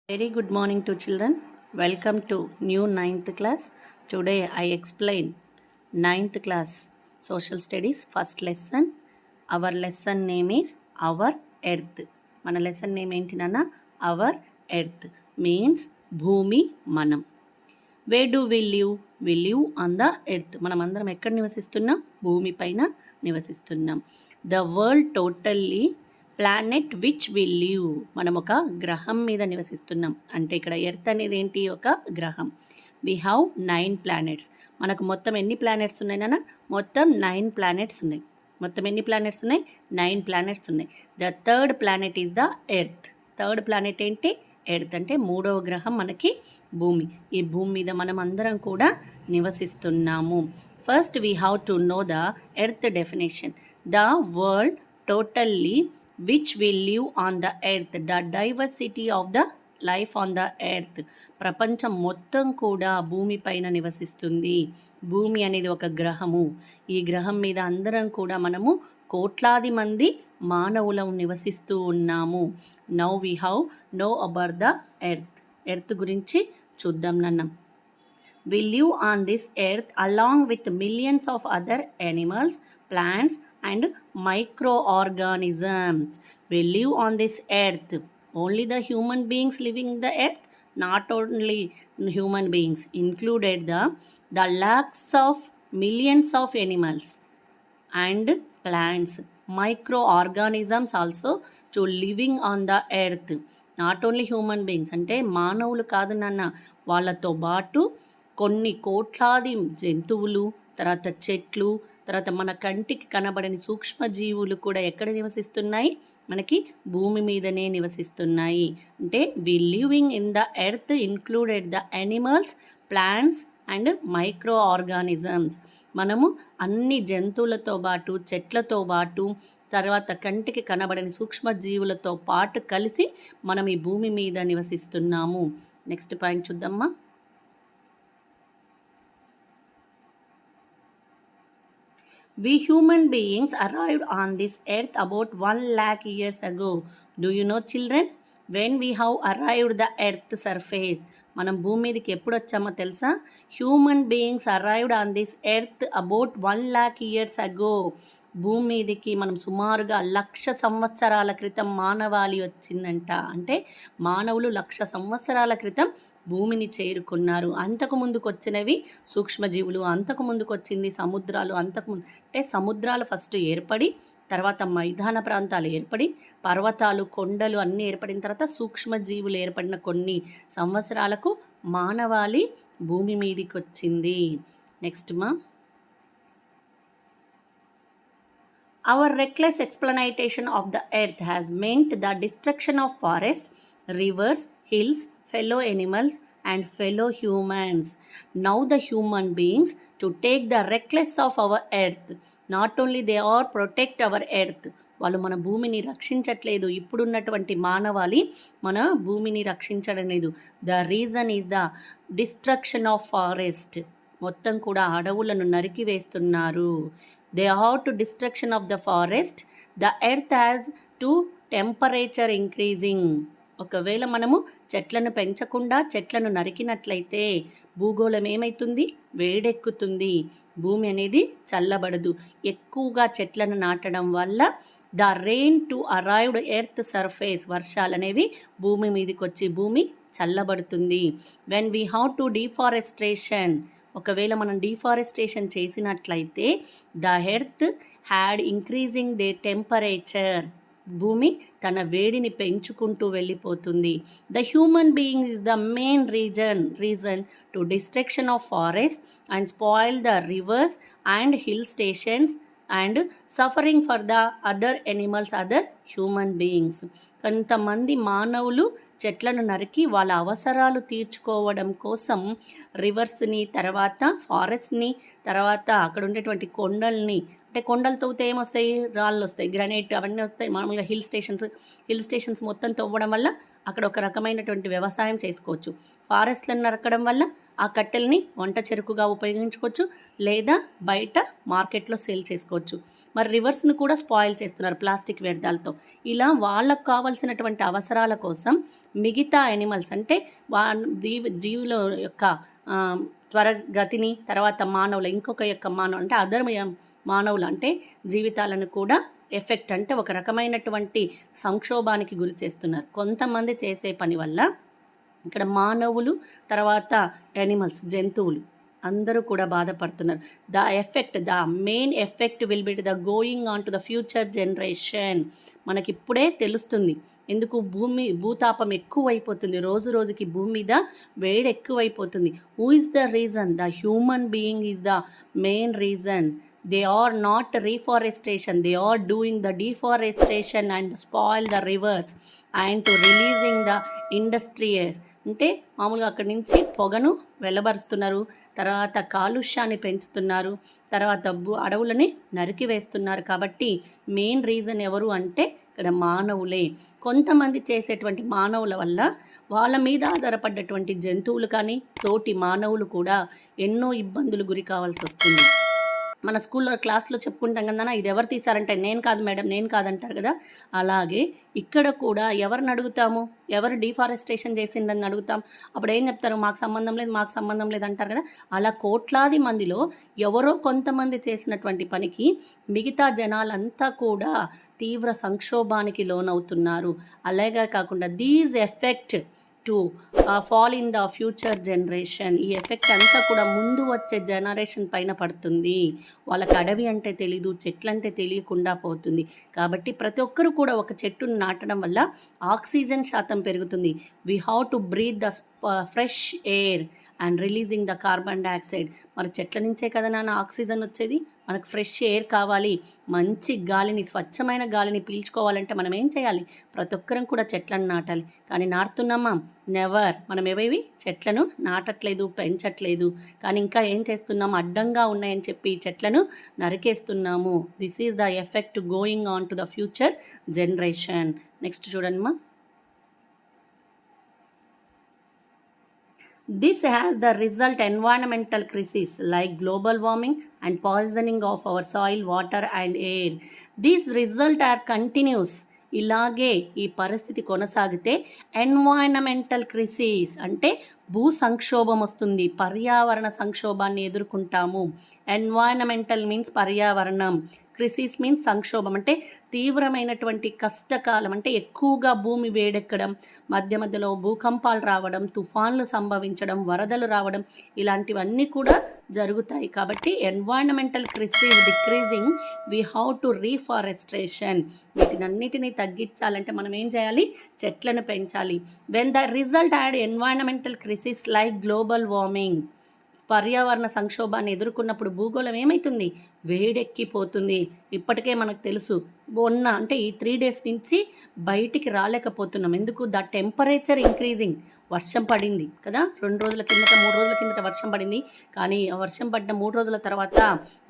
Very good morning to children. Welcome to new ninth class. Today I explain ninth class social studies first lesson. Our lesson name is Our Earth. మన lesson name ఏంటి నాన్న? Our Earth means భూమి మనం. Where do we live? We live on the earth. మనం అందరం ఎక్కడ నివసిస్తున్నాం? భూమి పైన నివసిస్తున్నాం. The world totally planet which we live, మనం ఒక గ్రహం మీద నివసిస్తున్నాం. అంటే ఇక్కడ ఎర్త్ అనేది ఏంటి? ఒక గ్రహం. We have 9 planets. మనకు మొత్తం ఎన్ని ప్లానెట్స్ ఉన్నాయి నాన్న? మొత్తం 9 ప్లానెట్స్ ఉన్నాయి. మొత్తం ఎన్ని ప్లానెట్స్ ఉన్నాయి? 9 ప్లానెట్స్ ఉన్నాయి. The third planet is the earth. Third planet ఏంటి? ఎర్త్. అంటే మూడవ గ్రహం మనకి భూమి. ఈ భూమి మీద మనం అందరం కూడా నివసిస్తున్నాము. First we have to know the earth definition. The world totally which will live on the earth, the diversity of the life on the earth. ప్రపంచం మొత్తం కూడా భూమి పైన నివసిస్తుంది. భూమి అనేది ఒక గ్రహము. ఈ గ్రహం మీద అందరం కూడా మనము కోట్లాది మంది మానవులం నివసిస్తూ ఉన్నాము. Now we have know about the earth. Earth గురించి చూద్దాం నాన్న. We live on this earth along with millions of other animals, plants and microorganisms. We live on this earth. Only the human beings living in the earth, not only human beings, included the lakhs of millions of animals and plants, microorganisms also to living on the earth. Not only human beings అంటే మానవులు కాదు నాన్న, వాళ్ళతో పాటు కొన్ని కోట్లాది జంతువులు, తర్వాత చెట్లు, తర్వాత మన కంటికి కనబడని సూక్ష్మజీవులు కూడా ఎక్కడ నివసిస్తున్నాయి? మనకి భూమి మీదనే నివసిస్తున్నాయి. అంటే we living in the earth included the animals, plants and micro organisms. మనము అన్ని జంతువులతో పాటు, చెట్లతో పాటు, తర్వాత కంటికి కనబడని సూక్ష్మజీవులతో పాటు కలిసి మనం ఈ భూమి మీద నివసిస్తున్నాము. నెక్స్ట్ పాయింట్ చూద్దామా. We human beings arrived on this earth about 1 lakh years ago. Do you know children? When we have arrived the earth surface. మనం భూమి మీదకి ఎప్పుడు వచ్చామో తెలుసా? Human beings arrived on this earth about 1 lakh years ago. భూమి మీదకి మనం సుమారుగా 1,00,000 సంవత్సరాల క్రితం మానవాళి వచ్చిందంట. అంటే మానవులు 1,00,000 సంవత్సరాల క్రితం భూమిని చేరుకున్నారు. అంతకు ముందుకు వచ్చినవి సూక్ష్మజీవులు, అంతకు ముందుకు వచ్చింది సముద్రాలు. అంతకుముందు అంటే సముద్రాలు ఫస్ట్ ఏర్పడి, తర్వాత మైదాన ప్రాంతాలు ఏర్పడి, పర్వతాలు, కొండలు అన్నీ ఏర్పడిన తర్వాత సూక్ష్మజీవులు ఏర్పడిన కొన్ని సంవత్సరాలకు మానవాళి భూమి మీదకి వచ్చింది. నెక్స్ట్ మా. Our reckless exploitation of the earth has meant the destruction of forests, rivers, hills, fellow animals and fellow humans. Now the human beings to take the reckless of our earth. Not only they are protect our earth. వాళ్ళు మన భూమిని రక్షించట్లేదు. ఇప్పుడున్నటువంటి మానవాళి మన భూమిని రక్షించడం లేదు. The reason is the destruction of forest. మొత్తం కూడా అడవులను నరికి వేస్తున్నారు. They are to destruction of the forest. The earth has to temperature increasing. ఒకవేళ మనము చెట్లను పెంచకుండా చెట్లను నరికినట్లయితే భూగోళం ఏమవుతుంది? వేడెక్కుతుంది. భూమి అనేది చల్లబడదు. ఎక్కువగా చెట్లను నాటడం వల్ల the rain to arrived earth surface, వర్షాలు అనేవి భూమి మీదకి వచ్చి భూమి చల్లబడుతుంది. When we have to deforestation, ఒకవేళ మనం డిఫారెస్టేషన్ చేసినట్లయితే the earth had increasing the temperature, భూమి తన వేడిని పెంచుకుంటూ వెళ్ళిపోతుంది. The human being is the main reason to destruction of forest and spoil the rivers and hill stations and suffering for the other animals, other human beings. కొంతమంది మానవులు చెట్లను నరికి వాళ్ళ అవసరాలు తీర్చుకోవడం కోసం రివర్స్ని, తర్వాత ఫారెస్ట్ని, తర్వాత అక్కడ ఉండేటువంటి కొండల్ని, అంటే కొండలు తవ్వితే ఏమొస్తాయి? రాళ్ళు వస్తాయి, గ్రానైట్ అవన్నీ వస్తాయి. మామూలుగా హిల్ స్టేషన్స్ మొత్తం తవ్వడం వల్ల అక్కడ ఒక రకమైనటువంటి వ్యవసాయం చేసుకోవచ్చు. ఫారెస్ట్లను నరకడం వల్ల ఆ కట్టెల్ని వంట చెరుకుగా ఉపయోగించుకోవచ్చు, లేదా బయట మార్కెట్లో సేల్ చేసుకోవచ్చు. మరి రివర్స్ను కూడా స్పాయిల్ చేస్తున్నారు ప్లాస్టిక్ వ్యర్థాలతో. ఇలా వాళ్ళకు కావాల్సినటువంటి అవసరాల కోసం మిగతా యానిమల్స్ అంటే జీవుల యొక్క త్వరగతిని, తర్వాత మానవుల ఇంకొక యొక్క అంటే అదర్ మానవులు అంటే జీవితాలను కూడా ఎఫెక్ట్ అంటే ఒక రకమైనటువంటి సంక్షోభానికి గురి చేస్తున్నారు. కొంతమంది చేసే పని వల్ల ఇక్కడ మానవులు, తర్వాత యానిమల్స్, జంతువులు అందరూ కూడా బాధపడుతున్నారు. The main effect will be the going on to the future generation. మనకిప్పుడే తెలుస్తుంది ఎందుకు భూతాపం ఎక్కువైపోతుంది, రోజు రోజుకి భూమి మీద వేడి ఎక్కువైపోతుంది. Who is the reason? The human being is the main reason. They are not reforestation, they are doing the deforestation and spoil the rivers and to releasing the industries. అంటే మామూలుగా అక్కడి నుంచి పొగను వెల్లబరుస్తున్నారు, తర్వాత కాలుష్యాన్ని పెంచుతున్నారు, తర్వాత అడవులని నరికివేస్తున్నారు. కాబట్టి మెయిన్ రీజన్ ఎవరు అంటే ఇక్కడ మానవులే. కొంతమంది చేసేటువంటి మానవుల వల్ల వాళ్ళ మీద ఆధారపడ్డటువంటి జంతువులు కానీ తోటి మానవులు కూడా ఎన్నో ఇబ్బందులు గురి కావాల్సి వస్తుంది. మన స్కూల్లో క్లాస్లో చెప్పుకుంటాం కదా, ఇది ఎవరు తీశారంటే నేను కాదు మేడం, నేను కాదంటారు కదా. అలాగే ఇక్కడ కూడా ఎవరిని అడుగుతాము, ఎవరు డిఫారెస్టేషన్ చేసిందని అడుగుతాం. అప్పుడు ఏం చెప్తారు? మాకు సంబంధం లేదు అంటారు కదా. అలా కోట్లాది మందిలో ఎవరో కొంతమంది చేసినటువంటి పనికి మిగతా జనాలంతా కూడా తీవ్ర సంక్షోభానికి లోనవుతున్నారు. అలాగే కాకుండా these effect to fall in the future generation. ఈ ఎఫెక్ట్ అంతా కూడా ముందు వచ్చే జనరేషన్ పైన పడుతుంది. వాళ్ళకి అడవి అంటే తెలీదు, చెట్లు అంటే తెలియకుండా పోతుంది. కాబట్టి ప్రతి ఒక్కరు కూడా ఒక చెట్టును నాటడం వల్ల ఆక్సిజన్ శాతం పెరుగుతుంది. We have to breathe the fresh air and releasing the carbon dioxide. మరి చెట్ల నుంచే కదా నాన్న ఆక్సిజన్ వచ్చేది. మనకు ఫ్రెష్ ఎయిర్ కావాలి, మంచి గాలిని, స్వచ్ఛమైన గాలిని పీల్చుకోవాలంటే మనం ఏం చేయాలి? ప్రతి ఒక్కరం కూడా చెట్లను నాటాలి. కానీ నాటుతున్నామా? నెవర్. మనం ఏవేవి చెట్లను నాటట్లేదు, పెంచట్లేదు. కానీ ఇంకా ఏం చేస్తున్నాము? అడ్డంగా ఉన్నాయని చెప్పి చెట్లను నరికేస్తున్నాము. This is the effect going on to the future generation. Next చూడండి మా. This has the result environmental crises like global warming and poisoning of our soil, water and air. These results are continuous. ఇలాగే ఈ పరిస్థితి కొనసాగితే environmental crisis అంటే భూ సంక్షోభం వస్తుంది, పర్యావరణ సంక్షోభాన్ని ఎదుర్కొంటాము. ఎన్వైరన్మెంటల్ మీన్స్ పర్యావరణం, క్రిసిస్ మీన్స్ సంక్షోభం అంటే తీవ్రమైనటువంటి కష్టకాలం, అంటే ఎక్కువగా భూమి వేడెక్కడం, మధ్య మధ్యలో భూకంపాలు రావడం, తుఫాన్లు సంభవించడం, వరదలు రావడం, ఇలాంటివన్నీ కూడా జరుగుతాయి. కాబట్టి environmental crisis decreasing, we have to reforestation. వీటినన్నిటినీ తగ్గించాలంటే మనం ఏం చేయాలి? చెట్లను పెంచాలి. When the result add environmental crisis like global warming, పర్యావరణ సంక్షోభాన్ని ఎదుర్కొన్నప్పుడు భూగోళం ఏమవుతుంది? వేడెక్కిపోతుంది. ఇప్పటికే మనకు తెలుసు, అంటే ఈ 3 days నుంచి బయటికి రాలేకపోతున్నాం. ఎందుకు? The temperature increasing. వర్షం పడింది కదా, 2 రోజుల కిందట 3 రోజుల కిందట వర్షం పడింది. కానీ ఆ వర్షం పడిన 3 రోజుల తర్వాత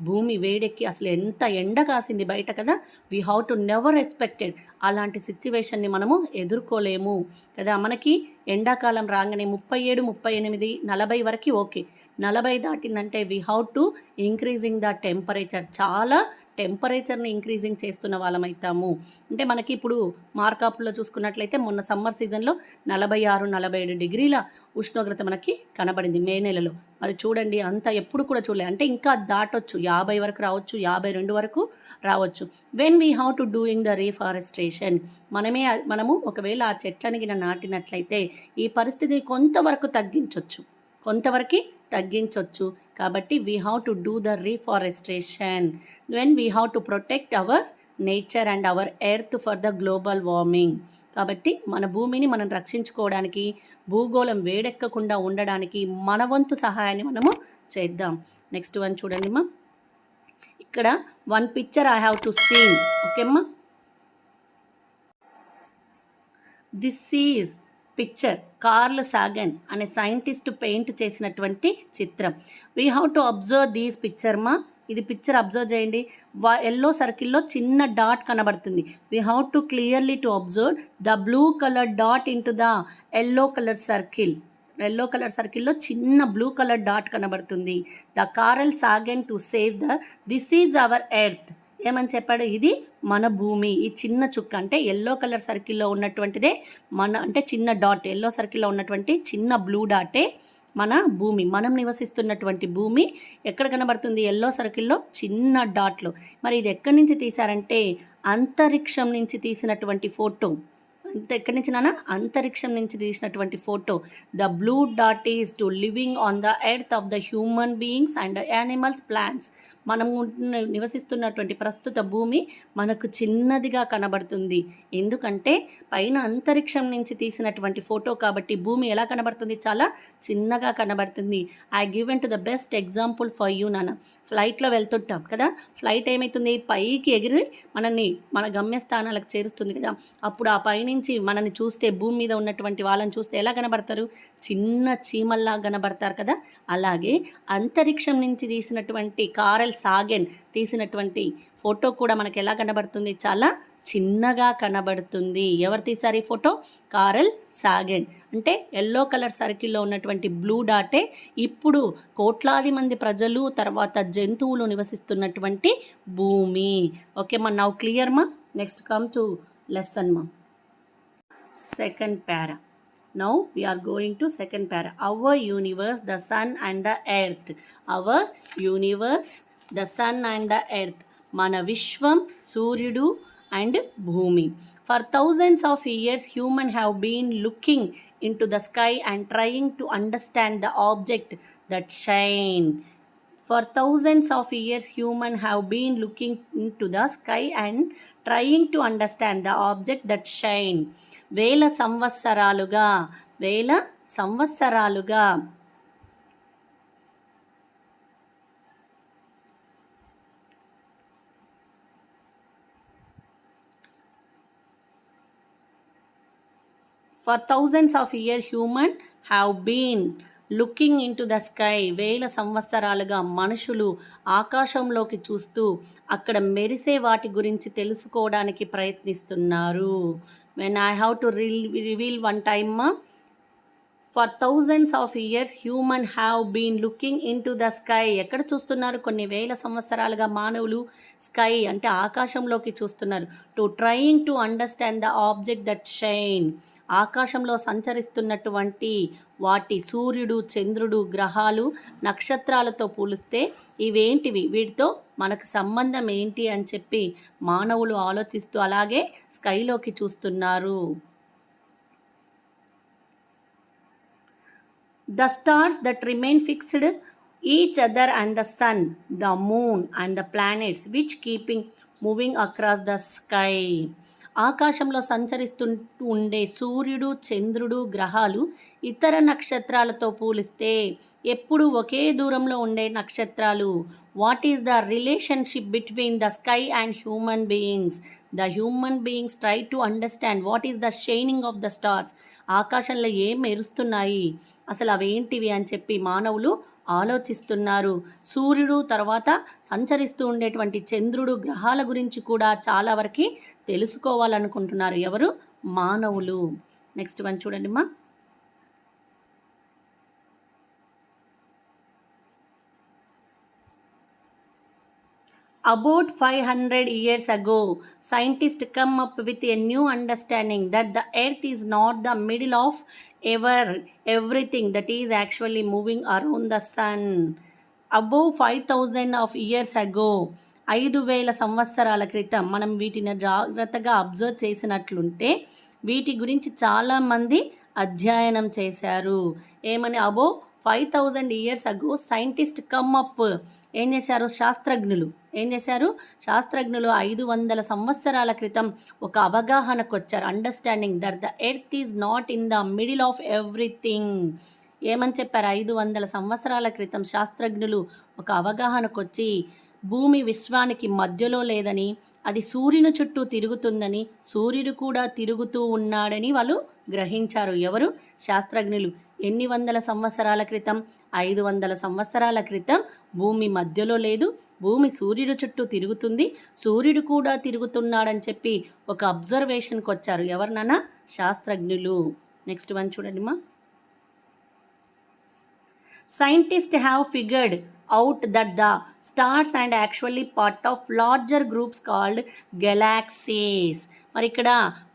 భూమి వేడెక్కి అసలు ఎంత ఎండ కాసింది బయట కదా. We have to never expected. అలాంటి సిచ్యువేషన్ని మనము ఎదుర్కోలేము కదా. మనకి ఎండాకాలం రాగానే 37, 38, 40 వరకు ఓకే. 40 దాటిందంటే we have to increasing the temperature. చాలా టెంపరేచర్ని ఇంక్రీజింగ్ చేస్తున్న వాళ్ళమవుతాము. అంటే మనకి ఇప్పుడు మార్కాపుల్లో చూసుకున్నట్లయితే మొన్న సమ్మర్ సీజన్లో 46, 47 డిగ్రీల ఉష్ణోగ్రత మనకి కనబడింది మే నెలలో. మరి చూడండి, అంత ఎప్పుడు కూడా చూడలేదు. అంటే ఇంకా దాటొచ్చు, 50 వరకు రావచ్చు, 52 వరకు రావచ్చు. When we have to doing the reforestation, మనము ఒకవేళ ఆ చెట్లని నాటినట్లయితే ఈ పరిస్థితిని కొంతవరకు తగ్గించవచ్చు. కాబట్టి we have to do the reforestation when we have to protect our nature and our earth for the global warming. కాబట్టి మన భూమిని మనం రక్షించుకోవడానికి, భూగోళం వేడెక్కకుండా ఉండడానికి మన వంతు సహాయాన్ని మనము చేద్దాం. నెక్స్ట్ వన్ చూడండి అమ్మా. ఇక్కడ 1 picture I have to seen. Okay అమ్మా. This is picture Carl Sagan అనే సైంటిస్ట్ పెయింట్ చేసినటువంటి చిత్రం. We have to observe these picture మా ఇది పిక్చర్ అబ్జర్వ్ చేయండి. ఎల్లో సర్కిల్లో చిన్న డాట్ కనబడుతుంది. We have to clearly to observe the blue colour dot into the yellow colour circle. Yellow colour సర్కిల్లో చిన్న బ్లూ కలర్ డాట్ కనబడుతుంది. The Karl Sagan to save this is hour earth. ఏమని చెప్పాడు? ఇది మన భూమి. ఈ చిన్న చుక్క అంటే ఎల్లో కలర్ సర్కిల్లో ఉన్నటువంటిదే అంటే చిన్న డాట్, ఎల్లో సర్కిల్లో ఉన్నటువంటి చిన్న బ్లూ డాటే మన భూమి. మనం నివసిస్తున్నటువంటి భూమి ఎక్కడ కనబడుతుంది? ఎల్లో సర్కిల్లో చిన్న డాట్లు. మరి ఇది ఎక్కడి నుంచి తీశారంటే అంతరిక్షం నుంచి తీసినటువంటి ఫోటో. ఎక్కడి నుంచి నాన్న? అంతరిక్షం నుంచి తీసినటువంటి photo. The blue dot is to living on the earth of the human beings and animals, plants. మనం నివసిస్తున్నటువంటి ప్రస్తుత భూమి మనకు చిన్నదిగా కనబడుతుంది. ఎందుకంటే పైన అంతరిక్షం నుంచి తీసినటువంటి ఫోటో కాబట్టి భూమి ఎలా కనబడుతుంది? చాలా చిన్నగా కనబడుతుంది. I given to the best example for you నాన్న. ఫ్లైట్లో వెళ్తుంటాం కదా, ఫ్లైట్ ఏమవుతుంది? పైకి ఎగిరి మనల్ని మన గమ్యస్థానాలకు చేరుస్తుంది కదా. అప్పుడు ఆ పైనుంచి మనల్ని చూస్తే, భూమి మీద ఉన్నటువంటి వాళ్ళని చూస్తే ఎలా కనబడతారు? చిన్న చీమల్లా కనబడతారు కదా. అలాగే అంతరిక్షం నుంచి తీసినటువంటి కారల్ సాగన్ తీసినటువంటి ఫోటో కూడా మనకు ఎలా కనబడుతుంది? చాలా చిన్నగా కనబడుతుంది. ఎవరు తీశారు ఈ ఫోటో? Karl Sagan. అంటే ఎల్లో కలర్ సర్కిల్లో ఉన్నటువంటి బ్లూ డాటే ఇప్పుడు కోట్లాది మంది ప్రజలు, తర్వాత జంతువులు నివసిస్తున్నటువంటి భూమి. ఓకే మా, నౌ క్లియర్ మా. నెక్స్ట్ కమ్ టు లెసన్ మా. Second para. Now we are going to second para. Our universe, the sun and the earth. Our universe, the sun and the earth. Mana Vishwam, Suryudu and Bhumi. For thousands of years, humans have been looking into the sky and trying to understand the object that shine. For thousands of years, humans have been looking into the sky and trying to understand the object that shine. వేల సంవత్సరాలుగా For thousands of years, humans have been looking in to the sky. వేల సంవత్సరాలుగా మనుషులు ఆకాశంలోకి చూస్తూ అక్కడ మెరిసే వాటి గురించి తెలుసుకోవడానికి ప్రయత్నిస్తున్నారు. When I have to reveal one time, for thousands of years human have been looking in to the sky. ఎక్కడ చూస్తున్నారు? కొన్ని వేల సంవత్సరాలుగా మానవులు స్కై అంటే ఆకాశంలోకి చూస్తున్నారు. To trying to understand the object that shine. ఆకాశంలో సంచరిస్తున్నటువంటి వాటి సూర్యుడు, చంద్రుడు, గ్రహాలు, నక్షత్రాలతో పోలిస్తే ఇవేంటివి, వీటితో మనకు సంబంధం ఏంటి అని చెప్పి మానవులు ఆలోచిస్తూ అలాగే స్కైలోకి చూస్తున్నారు. The stars that remain fixed each other and the sun, the moon and the planets which keeping moving across the sky. ఆకాశంలో సంచరిస్తూ ఉండే సూర్యుడు, చంద్రుడు, గ్రహాలు ఇతర నక్షత్రాలతో పోలిస్తే ఎప్పుడు ఒకే దూరంలో ఉండే నక్షత్రాలు. What is the relationship between the sky and human beings? The human beings try to understand what is the shining of the stars. ఆకాశంలో ఏం మెరుస్తున్నాయి, అసలు అవేంటివి అని చెప్పి మానవులు ఆలోచిస్తున్నారు. సూర్యుడు తర్వాత సంచరిస్తూ ఉండేటువంటి చంద్రుడు, గ్రహాల గురించి కూడా చాలా వరకు తెలుసుకోవాలనుకుంటున్నారు. ఎవరు? మానవులు. నెక్స్ట్ వన్ చూడండి మా. About 500 years ago, scientists come up with a new understanding that the earth is not the middle of everything, that is actually moving around the sun. Above 5,000 of years ago, 5,000 సంవత్సరాల క్రితం మనం వీటిని జాగ్రత్తగా observe చేసినట్లుంటే వీటి గురించి చాలామంది అధ్యయనం చేశారు. ఏమని? Above 5,000 years ago scientist come up. ఏం చేశారు? శాస్త్రజ్ఞులు 500 సంవత్సరాల క్రితం ఒక అవగాహనకు వచ్చారు. Understanding that the earth is not in the middle of everything. ఏమని చెప్పారు? 500 సంవత్సరాల క్రితం శాస్త్రజ్ఞులు ఒక అవగాహనకు వచ్చి భూమి విశ్వానికి మధ్యలో లేదని, అది సూర్యుని చుట్టూ తిరుగుతుందని, సూర్యుడు కూడా తిరుగుతూ ఉన్నాడని వాళ్ళు గ్రహించారు. ఎవరు? శాస్త్రజ్ఞులు. ఎన్ని వందల సంవత్సరాల క్రితం? 500 సంవత్సరాల క్రితం భూమి మధ్యలో లేదు, భూమి సూర్యుడు చుట్టూ తిరుగుతుంది, సూర్యుడు కూడా తిరుగుతున్నాడని చెప్పి ఒక అబ్జర్వేషన్కి వచ్చారు. ఎవరినన్నా? శాస్త్రజ్ఞులు. నెక్స్ట్ వన్ చూడండి మా. Scientists have figured out that the stars are actually part of larger groups called galaxies. మరి ఇక్కడ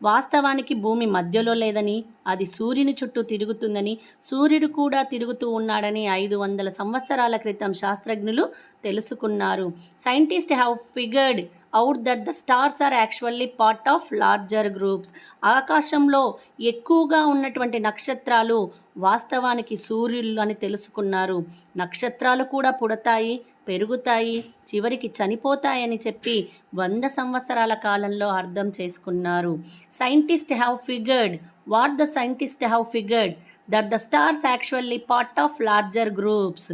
వాస్తవానికి భూమి మధ్యలో లేదని, అది సూర్యుని చుట్టూ తిరుగుతుందని, సూర్యుడు కూడా తిరుగుతూ ఉన్నాడని 500 సంవత్సరాల క్రితం శాస్త్రజ్ఞులు తెలుసుకున్నారు. Scientist have figured out that the stars are actually part of larger groups. ఆకాశంలో ఎక్కువగా ఉన్నటువంటి నక్షత్రాలు వాస్తవానికి సూర్యులు అని తెలుసుకున్నారు. నక్షత్రాలు కూడా పుడతాయి, పెరుగుతాయి, చివరికి చనిపోతాయని చెప్పి 100 సంవత్సరాల కాలంలో అర్థం చేసుకున్నారు. Scientist have figured what the scientist have figured that the stars actually part of larger groups.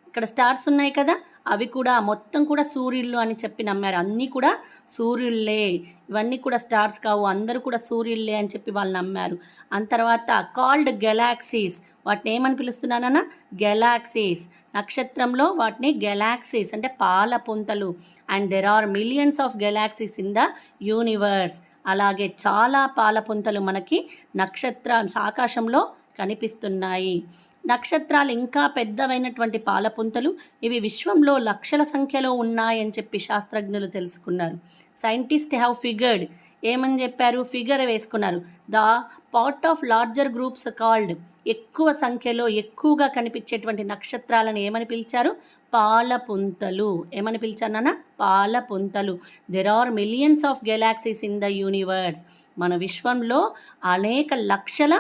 ఇక్కడ స్టార్స్ ఉన్నాయి కదా, అవి కూడా మొత్తం కూడా సూర్యుళ్ళు అని చెప్పి నమ్మారు. అన్నీ కూడా సూర్యుళ్ళే, ఇవన్నీ కూడా స్టార్స్ కావు, అందరూ కూడా సూర్యుళ్ళే అని చెప్పి వాళ్ళు నమ్మారు. ఆ తర్వాత కాల్డ్ గెలాక్సీస్, వాటిని ఏమని పిలుస్తున్నానన్నా? గెలాక్సీస్. నక్షత్రంలో వాటిని గెలాక్సీస్ అంటే పాల పుంతలు. And there are millions of galaxies in the universe. అలాగే చాలా పాల పుంతలు మనకి ఆకాశంలో కనిపిస్తున్నాయి. నక్షత్రాలు ఇంకా పెద్దవైనటువంటి పాలపుంతలు, ఇవి విశ్వంలో లక్షల సంఖ్యలో ఉన్నాయని చెప్పి శాస్త్రజ్ఞులు తెలుసుకున్నారు. సైంటిస్ట్ హ్యావ్ ఫిగర్డ్, ఏమని చెప్పారు? ఫిగర్ వేసుకున్నారు. The part of larger groups called, ఎక్కువ సంఖ్యలో ఎక్కువగా కనిపించేటువంటి నక్షత్రాలను ఏమని పిలిచారు? పాలపుంతలు. ఏమని పిలిచారు నాన్న? పాలపుంతలు. There are millions of galaxies in the universe. మన విశ్వంలో అనేక లక్షల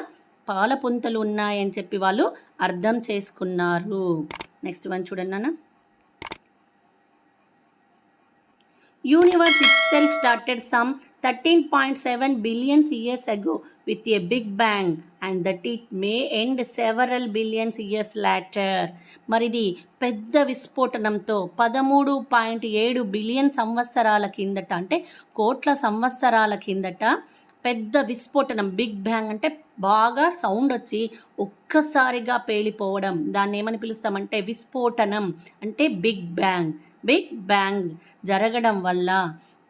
పాలపుంతలు ఉన్నాయని చెప్పి వాళ్ళు అర్థం చేసుకున్నారు. నెక్స్ట్ వన్ చూడండి నాన్న. Universe it self started some 13.7 billion years ago with a big bang and that it may end several billions years later. మరిది పెద్ద విస్ఫోటనంతో 13.7 బిలియన్ సంవత్సరాల కిందట, అంటే కోట్ల సంవత్సరాల కిందట పెద్ద విస్ఫోటనం, బిగ్ బ్యాంగ్ అంటే బాగా సౌండ్ వచ్చి ఒక్కసారిగా పేలిపోవడం, దాన్ని ఏమని పిలుస్తామంటే విస్ఫోటనం. అంటే బిగ్ బ్యాంగ్ జరగడం వల్ల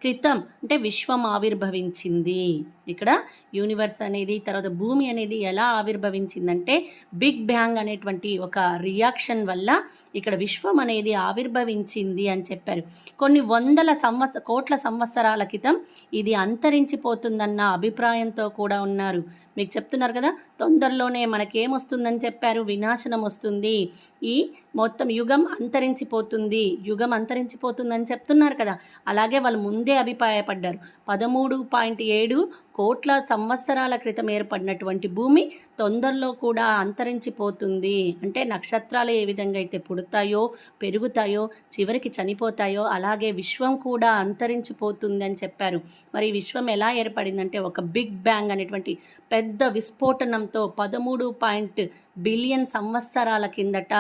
క్రితం అంటే విశ్వం ఆవిర్భవించింది. ఇక్కడ యూనివర్స్ అనేది, తర్వాత భూమి అనేది ఎలా ఆవిర్భవించిందంటే బిగ్ బ్యాంగ్ అనేటువంటి ఒక రియాక్షన్ వల్ల ఇక్కడ విశ్వం అనేది ఆవిర్భవించింది అని చెప్పారు. కొన్ని కోట్ల సంవత్సరాల క్రితం ఇది అంతరించిపోతుందన్న అభిప్రాయంతో కూడా ఉన్నారు. మీకు చెప్తున్నారు కదా, తొందరలోనే మనకేమొస్తుందని చెప్పారు? వినాశనం వస్తుంది, ఈ మొత్తం యుగం అంతరించిపోతుందని చెప్తున్నారు కదా. అలాగే వాళ్ళు ముందే అభిప్రాయపడ్డారు. 13.7 కోట్ల సంవత్సరాల క్రితం ఏర్పడినటువంటి భూమి తొందరలో కూడా అంతరించిపోతుంది. అంటే నక్షత్రాలు ఏ విధంగా అయితే పుడతాయో, పెరుగుతాయో, చివరికి చనిపోతాయో, అలాగే విశ్వం కూడా అంతరించిపోతుంది అని చెప్పారు. మరి విశ్వం ఎలా ఏర్పడిందంటే ఒక బిగ్ బ్యాంగ్ అనేటువంటి పెద్ద విస్ఫోటనంతో 13 బిలియన్ సంవత్సరాల కిందట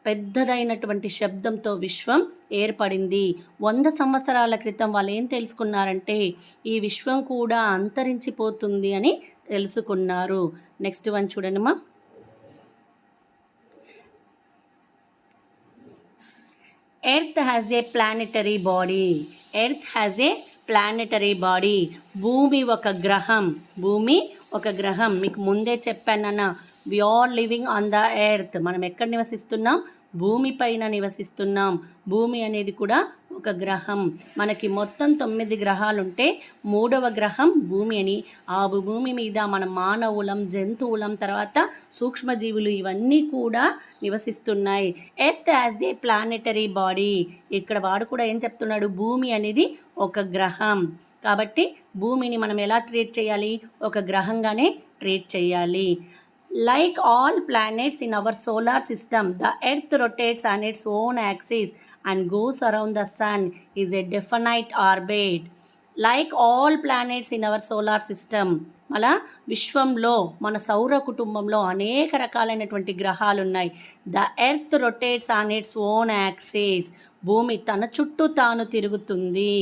పెద్దదైనటువంటి శబ్దంతో విశ్వం ఏర్పడింది. 100 సంవత్సరాల క్రితం వాళ్ళు ఏం తెలుసుకున్నారంటే ఈ విశ్వం కూడా అంతరించిపోతుంది అని తెలుసుకున్నారు. నెక్స్ట్ వన్ చూడండి మా. Earth has a planetary body. భూమి ఒక గ్రహం. మీకు ముందే చెప్పానన్న, we are living on the earth. మనం ఎక్కడ నివసిస్తున్నాం? భూమి పైన నివసిస్తున్నాం. భూమి అనేది కూడా ఒక గ్రహం. మనకి మొత్తం 9 గ్రహాలుంటే 3వ గ్రహం భూమి అని. ఆ భూమి మీద మన మానవులం, జంతువులం, తర్వాత సూక్ష్మజీవులు ఇవన్నీ కూడా నివసిస్తున్నాయి. Earth as a planetary body. ఇక్కడ వాడు కూడా ఏం చెప్తున్నాడు? భూమి అనేది ఒక గ్రహం. కాబట్టి భూమిని మనం ఎలా ట్రీట్ చేయాలి? ఒక గ్రహంగానే ట్రీట్ చేయాలి. Like all planets in our solar system, the Earth rotates on its own axis and goes around the Sun is a definite orbit. Like all planets in our solar system, అలా విశ్వంలో మన సౌర కుటుంబంలో అనేక రకాలైనటువంటి గ్రహాలు ఉన్నాయి. The earth rotates on its own axis. భూమి తన చుట్టూ తాను తిరుగుతుంది.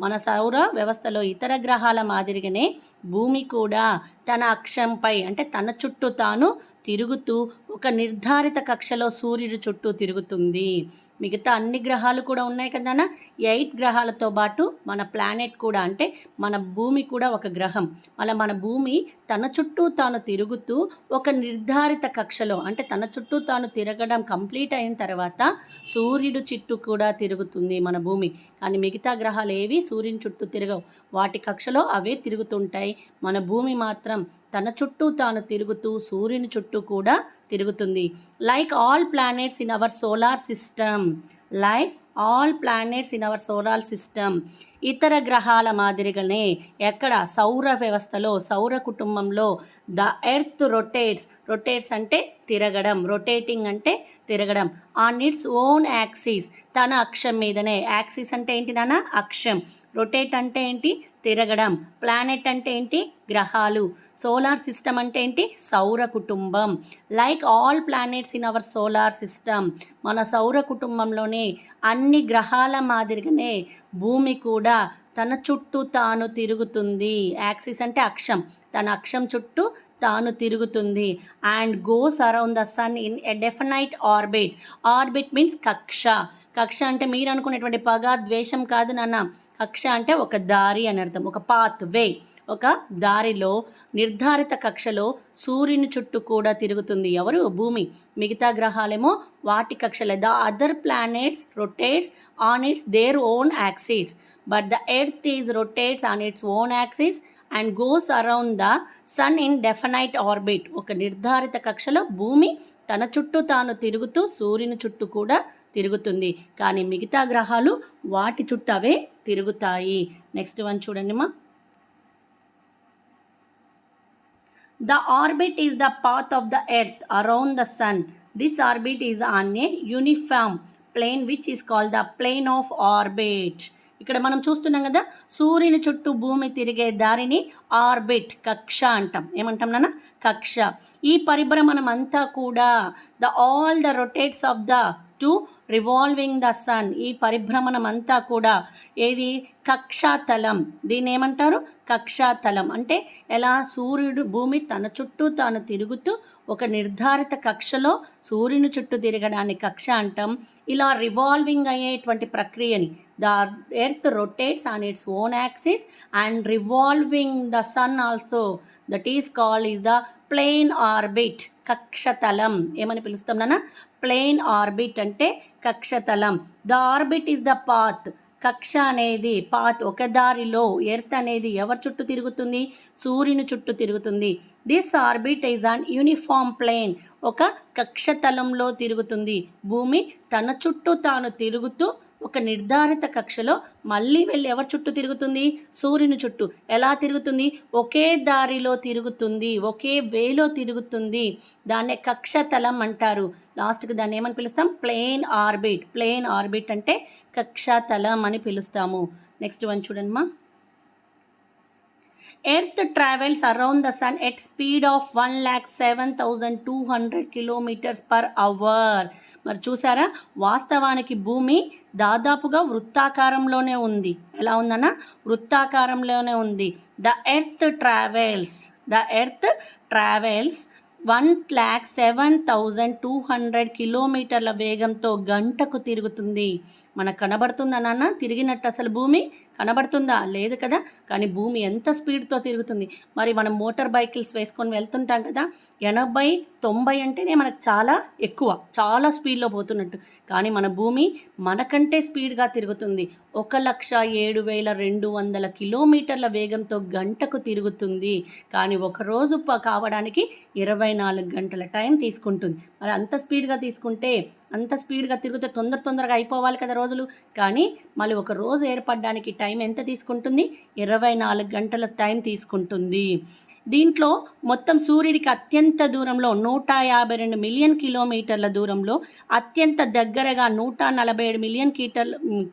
మన సౌర వ్యవస్థలో ఇతర గ్రహాల మాదిరిగానే భూమి కూడా తన అక్షంపై అంటే తన చుట్టూ తాను తిరుగుతూ ఒక నిర్ధారిత కక్షలో సూర్యుడి చుట్టూ తిరుగుతుంది. మిగతా అన్ని గ్రహాలు కూడా ఉన్నాయి కదా, 8 గ్రహాలతో పాటు మన ప్లానెట్ కూడా, అంటే మన భూమి కూడా ఒక గ్రహం. అలా మన భూమి తన చుట్టూ తాను తిరుగుతూ ఒక నిర్ధారిత కక్షలో, అంటే తన చుట్టూ తాను తిరగడం కంప్లీట్ అయిన తర్వాత సూర్యుడు చుట్టూ కూడా తిరుగుతుంది మన భూమి. కానీ మిగతా గ్రహాలు ఏవి సూర్యుని చుట్టూ తిరగవు, వాటి కక్షలో అవే తిరుగుతుంటాయి. మన భూమి మాత్రం తన చుట్టూ తాను తిరుగుతూ సూర్యుని చుట్టూ కూడా తిరుగుతుంది. Like all planets in our solar system, ఇతర గ్రహాల మాదిరిగానే ఎక్కడ సౌర వ్యవస్థలో, సౌర కుటుంబంలో ద ఎర్త్ రొటేట్స్ అంటే తిరగడం, రొటేటింగ్ అంటే తిరగడం, ఆన్ ఇట్స్ ఓన్ యాక్సిస్, తన అక్షం మీదనే. యాక్సిస్ అంటే ఏంటి నాన్న? అక్షం. రొటేట్ అంటే ఏంటి? తిరగడం. ప్లానెట్ అంటే ఏంటి? గ్రహాలు. సోలార్ సిస్టమ్ అంటే ఏంటి? సౌర కుటుంబం. Like all planets in our solar system, మన సౌర కుటుంబంలోనే అన్ని గ్రహాల మాదిరిగానే భూమి కూడా తన చుట్టూ తాను తిరుగుతుంది. యాక్సిస్ అంటే అక్షం, తన అక్షం చుట్టూ తాను తిరుగుతుంది. And goes around the sun in a definite orbit. Orbit means కక్ష. కక్ష అంటే మీరు అనుకునేటువంటి పగ, ద్వేషం కాదు నాన్న. కక్ష అంటే ఒక దారి అని అర్థం, ఒక పాత్ వే, ఒక దారిలో నిర్ధారిత కక్షలో సూర్యుని చుట్టూ కూడా తిరుగుతుంది. ఎవరు? భూమి. మిగతా గ్రహాలేమో వాటి కక్షలే. The other planets rotates on its their own axis, but the earth is rotates on its own axis and goes around the sun in definite orbit. ఒక నిర్ధారిత కక్షలో భూమి తన చుట్టూ తాను తిరుగుతూ సూర్యుని చుట్టూ కూడా తిరుగుతుంది. కానీ మిగతా గ్రహాలు వాటి చుట్టూ అవే తిరుగుతాయి. నెక్స్ట్ వన్ చూడండి మా. The orbit is the path of the earth around the sun. This orbit is on a uniform plane which is called the plane of orbit. ఇక్కడ మనం చూస్తున్నాం కదా, సూర్యుని చుట్టూ భూమి తిరిగే దారిని ఆర్బిట్, కక్ష అంటాం. ఏమంటాం నాన్న? కక్ష. ఈ పరిభ్రమణం అంతా కూడా all the rotates of the to revolving the sun. ఈ పరిభ్రమణం అంతా కూడా ఏది? కక్షాతలం. దీన్ని ఏమంటారు? కక్షాతలం. అంటే ఎలా? సూర్యుడు భూమి తన చుట్టూ తాను తిరుగుతూ ఒక నిర్ధారిత కక్షలో సూర్యుని చుట్టూ తిరగడాన్ని కక్ష అంటాం. ఇలా రివాల్వింగ్ అయ్యేటువంటి ప్రక్రియని the earth rotates on its own axis and revolving the sun also, that is called is the plane orbit, కక్షతలం. ఏమని పిలుస్తాం నాన్న? ప్లేన్ ఆర్బిట్ అంటే కక్షతలం. The orbit is the path. కక్ష అనేది పాత్, ఒక దారిలో. ఎర్త్ అనేది ఎవరి చుట్టూ తిరుగుతుంది? సూర్యుని చుట్టూ తిరుగుతుంది. This orbit is on uniform plane, ఒక కక్షతలంలో తిరుగుతుంది. భూమి తన చుట్టూ తాను తిరుగుతూ ఒక నిర్ధారిత కక్షలో మళ్ళీ వెళ్ళి ఎవరి చుట్టూ తిరుగుతుంది? సూర్యుని చుట్టూ. ఎలా తిరుగుతుంది? ఒకే దారిలో తిరుగుతుంది, ఒకే వేలో తిరుగుతుంది. దాన్నే కక్షతలం అంటారు. లాస్ట్కి దాన్ని ఏమని పిలుస్తాం? Plane orbit. ప్లేన్ ఆర్బిట్ అంటే కక్షాతలం అని పిలుస్తాము. నెక్స్ట్ వన్ చూడండి మా. Earth travels around the sun at speed of 1,07,200 km/h. మరి చూసారా, వాస్తవానికి భూమి దాదాపుగా వృత్తాకారంలోనే ఉంది. ఎలా ఉందన్న? వృత్తాకారంలోనే ఉంది. ద ఎర్త్ ట్రావెల్స్ 1,07,200 కిలోమీటర్ల వేగంతో గంటకు తిరుగుతుంది. మనకు కనబడుతుందా నాన్న తిరిగినట్టు? అసలు భూమి కనబడుతుందా? లేదు కదా. కానీ భూమి ఎంత స్పీడ్తో తిరుగుతుంది. మరి మనం మోటార్ బైకిల్స్ వేసుకొని వెళ్తుంటాం కదా, 80-90 అంటేనే మనకు చాలా ఎక్కువ, చాలా స్పీడ్లో పోతున్నట్టు. కానీ మన భూమి మనకంటే స్పీడ్గా తిరుగుతుంది. 1,07,200 కిలోమీటర్ల వేగంతో గంటకు తిరుగుతుంది. కానీ ఒకరోజు కావడానికి 24 గంటల టైం తీసుకుంటుంది. మరి అంత స్పీడ్గా తీసుకుంటే, అంత స్పీడ్గా తిరిగితే తొందరగా అయిపోవాలి కదా రోజులు. కానీ మళ్ళీ ఒక రోజు ఏర్పడడానికి టైం ఎంత తీసుకుంటుంది? 24 గంటల టైం తీసుకుంటుంది. దీంట్లో మొత్తం సూర్యుడికి అత్యంత దూరంలో 152 మిలియన్ కిలోమీటర్ల దూరంలో, అత్యంత దగ్గరగా 147 మిలియన్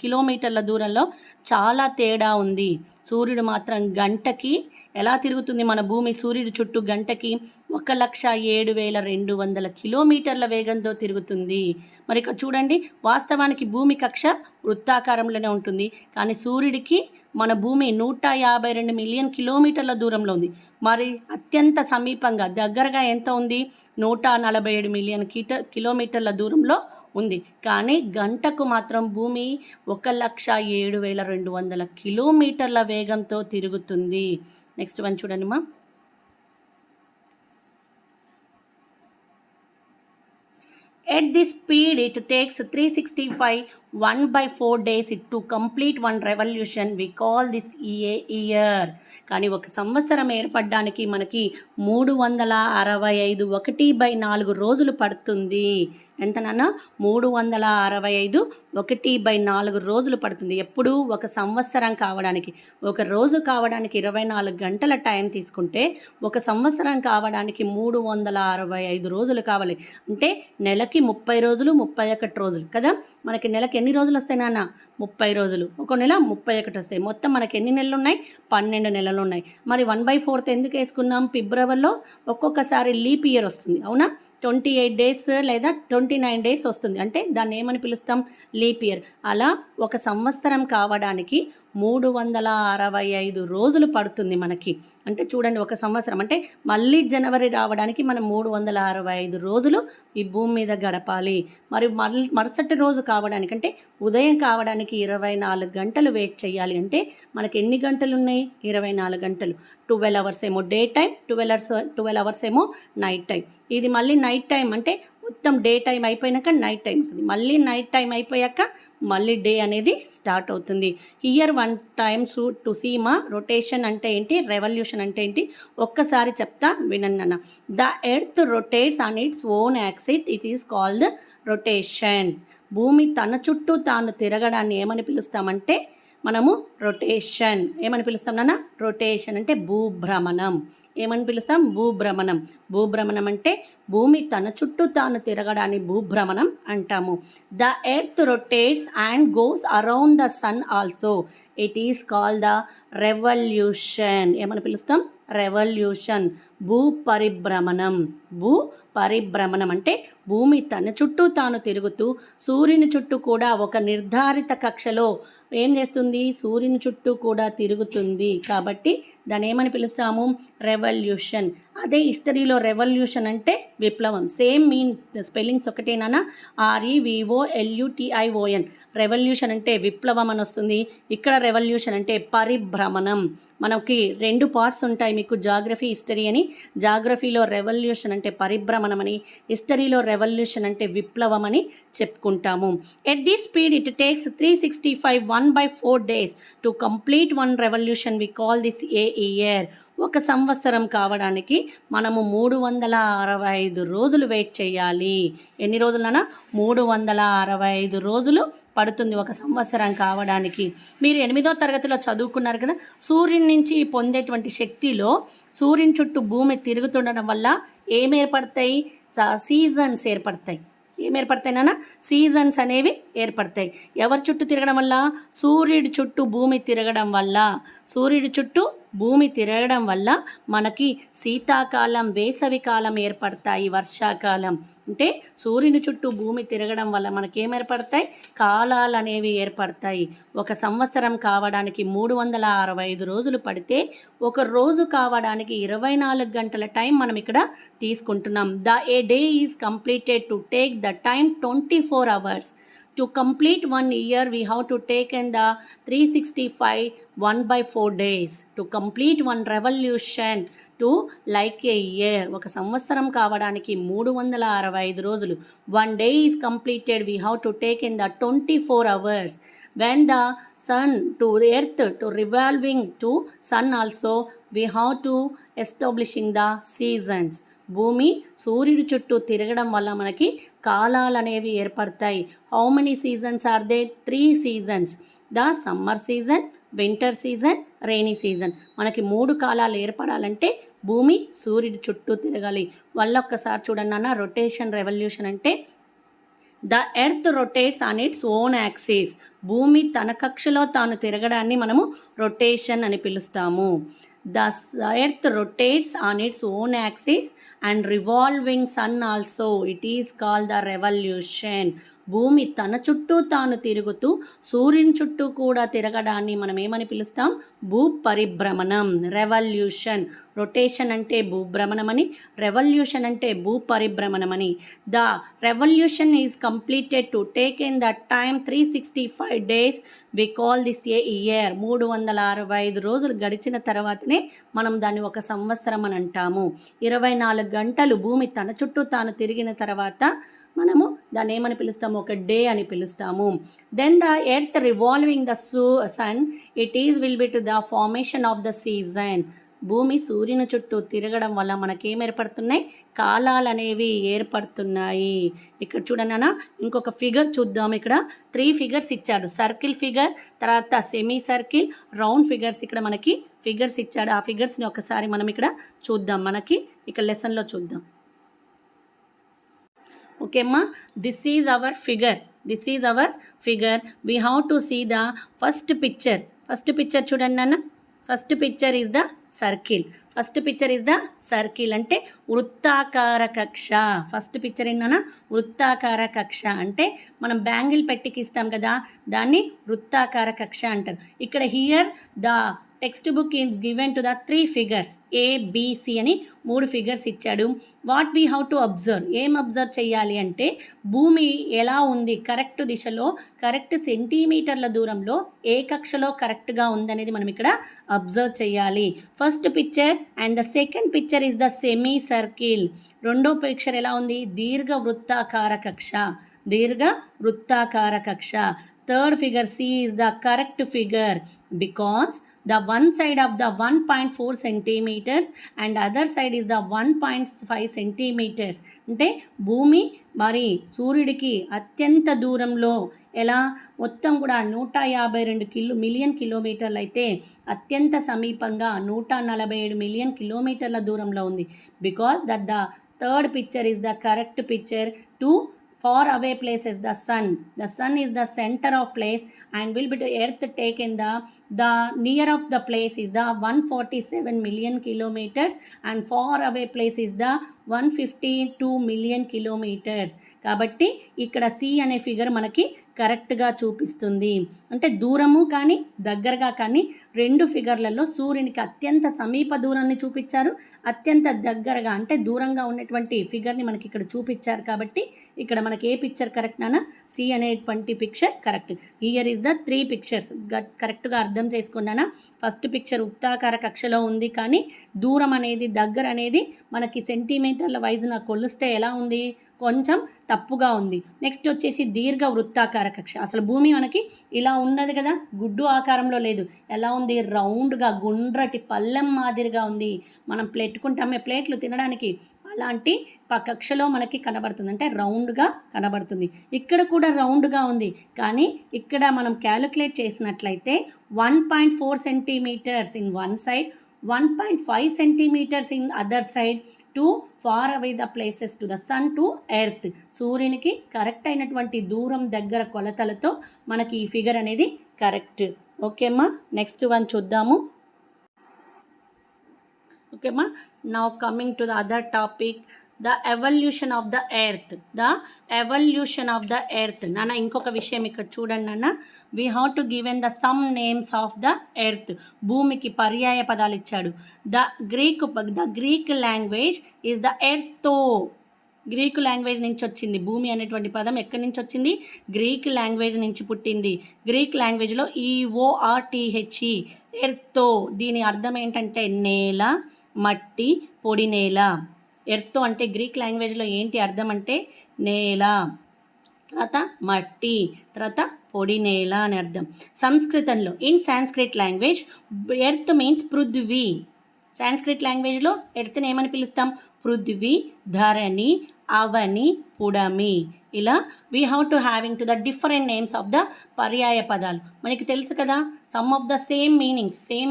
కిలోమీటర్ల దూరంలో చాలా తేడా ఉంది. సూర్యుడు మాత్రం గంటకి ఎలా తిరుగుతుంది మన భూమి సూర్యుడు చుట్టూ గంటకి 1,07,200 కిలోమీటర్ల వేగంతో తిరుగుతుంది. మరి ఇక్కడ చూడండి, వాస్తవానికి భూమి కక్ష వృత్తాకారంలోనే ఉంటుంది, కానీ సూర్యుడికి మన భూమి 152 మిలియన్ కిలోమీటర్ల దూరంలో ఉంది. మరి అత్యంత సమీపంగా దగ్గరగా ఎంత ఉంది? 147 మిలియన్ కిలోమీటర్ల దూరంలో ఉంది. కానీ గంటకు మాత్రం భూమి 1,07,200 కిలోమీటర్ల వేగంతో తిరుగుతుంది. నెక్స్ట్ వన్ చూడండి మా. At this speed, it takes 365 1/4 days to complete one revolution. We call this a year. కానీ ఒక సంవత్సరం ఏర్పడడానికి మనకి 365 1/4 రోజులు పడుతుంది. ఎంత నాన్న? 365 1/4 రోజులు పడుతుంది. ఎప్పుడు? ఒక సంవత్సరం కావడానికి. ఒక రోజు కావడానికి 24 గంటల టైం తీసుకుంటే ఒక సంవత్సరం కావడానికి 365 రోజులు కావాలి. అంటే నెలకి 30 రోజులు, 31 రోజులు కదా. మనకి నెలకి ఎన్ని రోజులు వస్తాయి నాన్న? 30 రోజులు. ఒక నెల 31 వస్తాయి. మొత్తం మనకి ఎన్ని నెలలు ఉన్నాయి? 12 నెలలు ఉన్నాయి. మరి 1/4 ఎందుకు వేసుకున్నాం? ఫిబ్రవరిలో ఒక్కొక్కసారి లీప్ ఇయర్ వస్తుంది, అవునా? 28 డేస్ లేదా 29 డేస్ వస్తుంది. అంటే దాన్ని ఏమని పిలుస్తాం? Leap year. అలా ఒక సంవత్సరం కావడానికి 365 రోజులు పడుతుంది మనకి. అంటే చూడండి, ఒక సంవత్సరం అంటే మళ్ళీ జనవరి రావడానికి మనం 365 రోజులు ఈ భూమి మీద గడపాలి. మరి మరుసటి రోజు కావడానికి అంటే ఉదయం కావడానికి 24 గంటలు వెయిట్ చేయాలి. అంటే మనకి ఎన్ని గంటలు ఉన్నాయి? 24 గంటలు. 12 అవర్స్ ఏమో డే టైం, 12 అవర్స్ ఏమో నైట్ టైం. ఇది మళ్ళీ నైట్ టైం అంటే మొత్తం డే టైం అయిపోయాక నైట్ టైం వస్తుంది. మళ్ళీ నైట్ టైం అయిపోయాక మళ్ళీ డే అనేది స్టార్ట్ అవుతుంది. Here one times to see మా రొటేషన్ అంటే ఏంటి, రెవల్యూషన్ అంటే ఏంటి ఒక్కసారి చెప్తా వినండి అన్న. The earth rotates on its own axis, it is called rotation. భూమి తన చుట్టూ తాను తిరగడాన్ని ఏమని పిలుస్తామంటే మనము రొటేషన్. ఏమని పిలుస్తాం నాన్న? రొటేషన్ అంటే భూభ్రమణం. ఏమని పిలుస్తాం? భూభ్రమణం. భూభ్రమణం అంటే భూమి తన చుట్టూ తాను తిరగడాన్ని భూభ్రమణం అంటాము. The earth rotates and goes around the sun also, it is called the revolution. ఏమని పిలుస్తాం? రెవల్యూషన్. భూ పరిభ్రమణం. భూ పరిభ్రమణం అంటే భూమి తన చుట్టూ తాను తిరుగుతూ సూర్యుని చుట్టూ కూడా ఒక నిర్ధారిత కక్షలో ఏం చేస్తుంది? సూర్యుని చుట్టూ కూడా తిరుగుతుంది. కాబట్టి దాన్ని ఏమని పిలుస్తాము? రెవల్యూషన్. అదే హిస్టరీలో రెవల్యూషన్ అంటే విప్లవం. సేమ్ మీన్ స్పెల్లింగ్స్ ఒకటేనా? REVOLUTION. రెవల్యూషన్ అంటే విప్లవం అని వస్తుంది. ఇక్కడ రెవల్యూషన్ అంటే పరిభ్రమణం. మనకి 2 పార్ట్స్ ఉంటాయి మీకు, జాగ్రఫీ, హిస్టరీ అని. జాగ్రఫీలో రెవల్యూషన్ అంటే పరిభ్రమణం అని, హిస్టరీలో రెవల్యూషన్ అంటే విప్లవం అని చెప్పుకుంటాము. At this speed it takes 365 1/4 days to complete one revolution. We call this a year. ఒక సంవత్సరం కావడానికి మనము 365 రోజులు వెయిట్ చేయాలి. ఎన్ని రోజులన్నా? 365 రోజులు పడుతుంది ఒక సంవత్సరం కావడానికి. మీరు 8వ తరగతిలో చదువుకున్నారు కదా, సూర్యుని నుంచి పొందేటువంటి శక్తిలో సూర్యుని చుట్టూ భూమి తిరుగుతుండడం వల్ల ఏం ఏర్పడతాయి? సీజన్స్ ఏర్పడతాయి. ఏం ఏర్పడతాయి నాన్న? సీజన్స్ అనేవి ఏర్పడతాయి. ఎవరి చుట్టూ తిరగడం వల్ల? సూర్యుడి చుట్టూ భూమి తిరగడం వల్ల. సూర్యుడి చుట్టూ భూమి తిరగడం వల్ల మనకి శీతాకాలం, వేసవికాలం ఏర్పడతాయి, వర్షాకాలం. అంటే సూర్యుని చుట్టూ భూమి తిరగడం వల్ల మనకేం ఏర్పడతాయి? కాలాలు అనేవి ఏర్పడతాయి. ఒక సంవత్సరం కావడానికి 365 రోజులు పడితే ఒక రోజు కావడానికి 24 గంటల టైం మనం ఇక్కడ తీసుకుంటున్నాం. A day is completed to take the time 24 hours. To complete 1 year, we have to take in the 365 1/4 days. To complete one revolution, to like a year. ఒక సంవత్సరం కావడానికి 365 రోజులు. 1 day is completed, we have to take in the 24 hours. When the sun to earth to revolving to sun also, we have to establishing the seasons. భూమి సూర్యుడి చుట్టూ తిరగడం వల్ల మనకి కాలాలు అనేవి ఏర్పడతాయి. How many seasons are they? 3 seasons. The summer season, winter season, rainy season. మనకి 3 కాలాలు ఏర్పడాలంటే భూమి సూర్యుడి చుట్టూ తిరగాలి. ఒక్కసారి చూడండి అన్న, రొటేషన్ రెవల్యూషన్ అంటే the earth rotates on its own axis. భూమి తన కక్షలో తాను తిరగడాన్ని మనము రొటేషన్ అని పిలుస్తాము. The earth rotates on its own axis and revolving sun also, it is called the revolution. భూమి తన చుట్టూ తాను తిరుగుతూ సూర్యుని చుట్టూ కూడా తిరగడాన్ని మనం ఏమని పిలుస్తాం? భూ పరిభ్రమణం, రెవల్యూషన్. రొటేషన్ అంటే భూభ్రమణమని, రెవల్యూషన్ అంటే భూ పరిభ్రమణమని. The revolution is completed to take in the time 365 days. We call this a year. 365 రోజులు గడిచిన తర్వాతనే మనం దాన్ని ఒక సంవత్సరం అని అంటాము. 24 గంటలు భూమి తన చుట్టూ తాను తిరిగిన తర్వాత మనము దాన్ని ఏమని పిలుస్తాము? ఒక డే అని పిలుస్తాము. Then the earth revolving the sun, it is will be to the formation of the season. భూమి సూర్యుని చుట్టూ తిరగడం వల్ల మనకేం ఏర్పడుతున్నాయి? కాలాలు అనేవి ఏర్పడుతున్నాయి. ఇక్కడ చూడనా, ఇంకొక ఫిగర్ చూద్దాం. ఇక్కడ 3 ఫిగర్స్ ఇచ్చాడు. సర్కిల్ ఫిగర్, తర్వాత సెమీ సర్కిల్, రౌండ్ ఫిగర్స్. ఇక్కడ మనకి ఫిగర్స్ ఇచ్చాడు. ఆ ఫిగర్స్ని ఒకసారి మనం ఇక్కడ చూద్దాం. మనకి ఇక్కడ లెసన్లో చూద్దాం. ఓకే అమ్మా, this is our figure. We have to see the first picture. చూడండి నాన్న. First picture is the circle. అంటే వృత్తాకార కక్ష. ఫస్ట్ పిక్చర్ ఏంటన్నా? వృత్తాకార కక్ష. అంటే మనం బ్యాంగిల్ పెట్టికి ఇస్తాం కదా, దాన్ని వృత్తాకార కక్ష అంటారు. ఇక్కడ here the text book is given to the 3 figures, ABC అని 3 ఫిగర్స్ ఇచ్చాడు. What we have to observe, ఏం అబ్జర్వ్ చేయాలి అంటే భూమి ఎలా ఉంది, కరెక్ట్ దిశలో, కరెక్ట్ సెంటీమీటర్ల దూరంలో ఏ కక్షలో కరెక్ట్గా ఉందనేది మనం ఇక్కడ అబ్జర్వ్ చేయాలి. First picture and the second picture is the semi circle. రెండో పిక్చర్ ఎలా ఉంది? దీర్ఘ వృత్తాకార కక్ష. Third figure C is the correct figure because the one side of the 1.4 centimeters and other side is the 1.5 centimeters. అంటే భూమి మరి సూర్యుడికి అత్యంత దూరంలో, ఎలా మొత్తం కూడా 152 మిలియన్ కిలోమీటర్లు అయితే అత్యంత సమీపంగా 147 మిలియన్ కిలోమీటర్ల దూరంలో ఉంది. Because that the third picture is the correct picture. To far away places, the sun is the center of place and will be to earth taken the near of the place is the 147 million kilometers and far away place is the 152 million kilometers. కాబట్టి ఇక్కడ C అనే figure మనకి కరెక్ట్గా చూపిస్తుంది. అంటే దూరము కానీ దగ్గరగా కానీ 2 ఫిగర్లలో సూర్యునికి అత్యంత సమీప దూరాన్ని చూపించారు, అత్యంత దగ్గరగా అంటే దూరంగా ఉన్నటువంటి ఫిగర్ని మనకి ఇక్కడ చూపించారు. కాబట్టి ఇక్కడ మనకి ఏ పిక్చర్ కరెక్ట్ నాన్న? C అనేటువంటి picture correct. Here is the 3 pictures. కరెక్ట్గా అర్థం చేసుకున్నానా? ఫస్ట్ పిక్చర్ వృత్తాకార కక్షలో ఉంది, కానీ దూరం అనేది, దగ్గర అనేది మనకి సెంటీమీటర్ల వైజ్న కొలిస్తే ఎలా ఉంది? కొంచెం తప్పుగా ఉంది. నెక్స్ట్ వచ్చేసి దీర్ఘ వృత్తాకార కక్ష. అసలు భూమి మనకి ఇలా ఉన్నది కదా, గుడ్డు ఆకారంలో లేదు. ఎలా ఉంది? రౌండ్గా, గుండ్రటి పళ్ళెం మాదిరిగా ఉంది. మనం పెట్టుకుంటామే ప్లేట్లు తినడానికి, అలాంటి కక్షలో మనకి కనబడుతుంది. అంటే రౌండ్గా కనబడుతుంది. ఇక్కడ కూడా రౌండ్గా ఉంది, కానీ ఇక్కడ మనం క్యాలిక్యులేట్ చేసినట్లయితే 1.4 centimetres in one side, 1.5 centimetres in other side. To far away the places to the sun to earth. సూర్యునికి కరెక్ట్ అయినటువంటి దూరం దగ్గర కొలతలతో మనకి ఈ ఫిగర్ అనేది కరెక్ట్. ఓకే అమ్మా, నెక్స్ట్ వన్ చూద్దాము. ఓకే అమ్మా, now coming to the other topic, the evolution of the earth. నాన్న ఇంకొక విషయం ఇక్కడ చూడండి నాన్న. We have to given the some names of the earth. భూమికి పర్యాయ పదాలు ఇచ్చాడు. The Greek language is the ertho. Greek language నుంచి వచ్చింది. భూమి అనేటువంటి పదం ఎక్కడి నుంచి వచ్చింది? గ్రీక్ లాంగ్వేజ్ నుంచి పుట్టింది. గ్రీక్ లాంగ్వేజ్లో EORTHE, ఎర్తో. దీని అర్థం ఏంటంటే నేల, మట్టి, పొడి నేల. ఎర్తో అంటే గ్రీక్ లాంగ్వేజ్లో ఏంటి అర్థం అంటే నేల, తర్వాత మట్టి, తర్వాత పొడి నేల అని అర్థం. సంస్కృతంలో in Sanskrit language earth means Prithvi. Sanskrit లాంగ్వేజ్లో ఎర్త్ని ఏమని పిలుస్తాం? పృథ్వీ, ధరణి, అవని, పుడమి. ఇలా we have to having to the different names of the పర్యాయ పదాలు. మనకి తెలుసు కదా, some of the same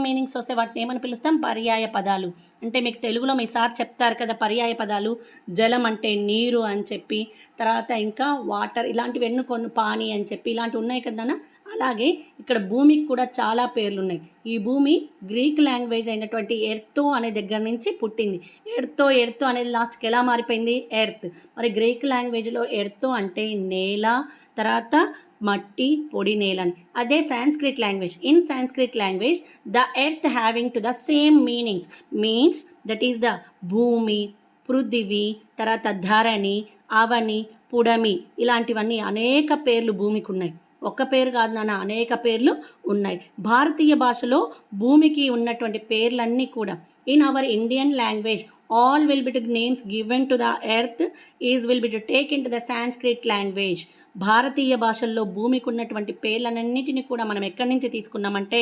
meanings వస్తే వాటిని ఏమని పిలుస్తాం? పర్యాయ పదాలు. అంటే మీకు తెలుగులో మీ సార్ చెప్తారు కదా పర్యాయ పదాలు, జలం అంటే నీరు అని చెప్పి, తర్వాత ఇంకా వాటర్, ఇలాంటివి ఎన్ని కొన్ని, పానీ అని చెప్పి ఇలాంటివి ఉన్నాయి కదా. అలాగే ఇక్కడ భూమికి కూడా చాలా పేర్లు ఉన్నాయి. ఈ భూమి గ్రీక్ లాంగ్వేజ్ అయినటువంటి ఎర్తో అనే దగ్గర నుంచి పుట్టింది. ఎర్తో అనేది లాస్ట్కి ఎలా మారిపోయింది? ఎర్త్. మరి గ్రీక్ లాంగ్వేజ్లో ఎర్తో అంటే నేల, తర్వాత మట్టి, పొడి నేల అని. అదే Sanskrit language, in Sanskrit language the earth having to the same means that is the భూమి, పృథివీ, తర్వాత ధరణి, అవని, పుడమి, ఇలాంటివన్నీ అనేక పేర్లు భూమికి ఉన్నాయి. ఒక్క పేరు కాదు నాన్న, అనేక పేర్లు ఉన్నాయి. భారతీయ భాషలో భూమికి ఉన్నటువంటి పేర్లన్నీ కూడా in our Indian language all will be the names given to the earth is will be to take into the Sanskrit language. భారతీయ భాషల్లో భూమికి ఉన్నటువంటి పేర్లన్నింటినీ కూడా మనం ఎక్కడి నుంచి తీసుకున్నామంటే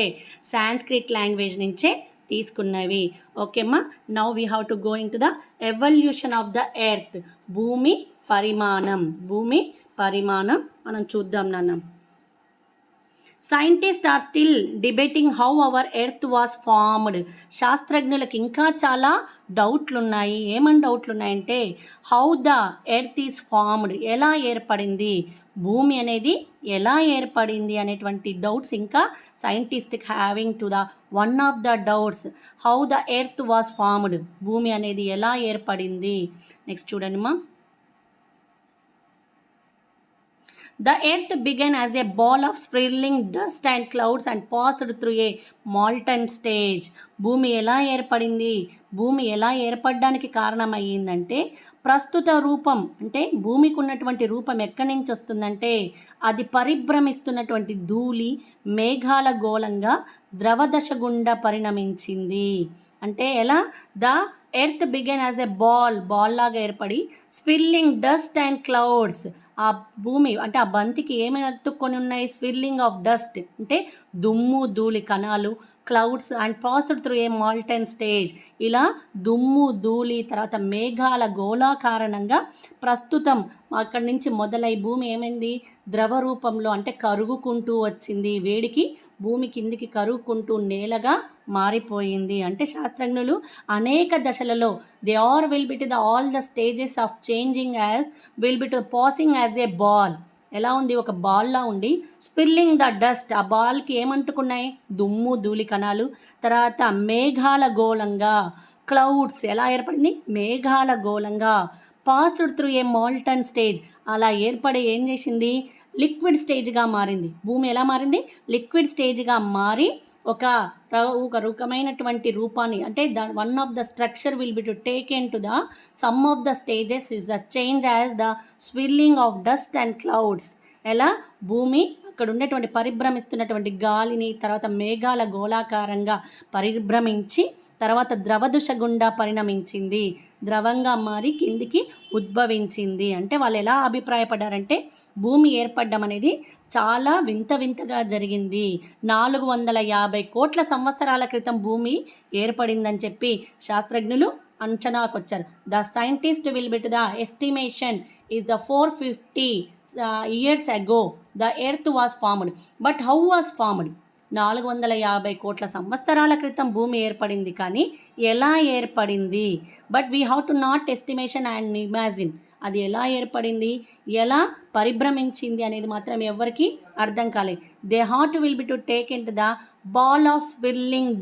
సాంస్క్రిట్ లాంగ్వేజ్ నుంచే తీసుకున్నవి. ఓకేమ్మా, now we have to going to the evolution of the earth. భూమి పరిమాణం మనం చూద్దాం నాన్న. Scientist are still debating how our earth was formed. శాస్త్రజ్ఞులకు ఇంకా చాలా డౌట్లు ఉన్నాయి. ఏమని డౌట్లు ఉన్నాయంటే how the earth is formed, ఎలా ఏర్పడింది, భూమి అనేది ఎలా ఏర్పడింది అనేటువంటి డౌట్స్ ఇంకా scientist having to the one of the doubts how the earth was formed, భూమి అనేది ఎలా ఏర్పడింది. నెక్స్ట్ చూడండి మా. The earth began as a ball of swirling dust and clouds and passed through a molten stage. భూమి ఎలా ఏర్పడింది, భూమి ఎలా ఏర్పడడానికి కారణమయ్యిందంటే ప్రస్తుత రూపం, అంటే భూమికి ఉన్నటువంటి రూపం ఎక్కడి నుంచి వస్తుందంటే అది పరిభ్రమిస్తున్నటువంటి ధూళి మేఘాల గోళంగా ద్రవదశ గుండా పరిణమించింది. అంటే ఎలా? The earth began as a ball లాగా ఏర్పడి స్విర్లింగ్ డస్ట్ అండ్ క్లౌడ్స్, ఆ భూమి అంటే ఆ బంతికి ఏమి అతుక్కొని ఉన్నాయి? స్విర్లింగ్ ఆఫ్ డస్ట్ అంటే దుమ్ము ధూళి కణాలు, clouds and passed through a molten stage. ఇలా దుమ్ము ధూళి తర్వాత మేఘాల గోళా కారణంగా ప్రస్తుతం అక్కడి నుంచి మొదలై భూమి ఏమైంది? ద్రవ రూపంలో అంటే కరుగుకుంటూ వచ్చింది. వేడికి భూమి కిందికి కరుగుకుంటూ నేలగా మారిపోయింది. అంటే శాస్త్రజ్ఞులు అనేక దశలలో they are will be to the all the stages of changing as will be to passing as a ball. ఎలా ఉంది? ఒక బాల్లా ఉండి స్పిల్లింగ్ ద డస్ట్, ఆ బాల్కి ఏమంటుకున్నాయి? దుమ్ము ధూళి కణాలు. తర్వాత మేఘాల గోళంగా, క్లౌడ్స్ ఎలా ఏర్పడింది? మేఘాల గోళంగా. Passed through a molten stage, అలా ఏర్పడి ఏం చేసింది? లిక్విడ్ స్టేజ్గా మారింది. భూమి ఎలా మారింది? లిక్విడ్ స్టేజ్గా మారి ఒక రకమైనటువంటి రూపాన్ని, అంటే one of the structure will be to taken to the sum of the stages is the change as the swirling of dust and clouds. ఎలా? భూమి అక్కడ ఉండేటువంటి పరిభ్రమిస్తున్నటువంటి గాలిని తర్వాత మేఘాల గోళాకారంగా పరిభ్రమించి తర్వాత ద్రవదుష గుండా పరిణమించింది, ద్రవంగా మారి కిందికి ఉద్భవించింది. అంటే వాళ్ళు ఎలా అభిప్రాయపడ్డారంటే భూమి ఏర్పడడం అనేది చాలా వింతగా జరిగింది. 450 కోట్ల సంవత్సరాల క్రితం భూమి ఏర్పడిందని చెప్పి శాస్త్రజ్ఞులు అంచనాకు వచ్చారు. The scientist will be to the estimation is the 450 years ago the earth was formed. But how was formed? 450 కోట్ల సంవత్సరాల క్రితం భూమి ఏర్పడింది, కానీ ఎలా ఏర్పడింది? But we have to not estimation and imagine. అది ఎలా ఏర్పడింది, ఎలా పరిభ్రమించింది అనేది మాత్రం ఎవరికి అర్థం కాలేదు. They hot will be to take in to the ball of swirling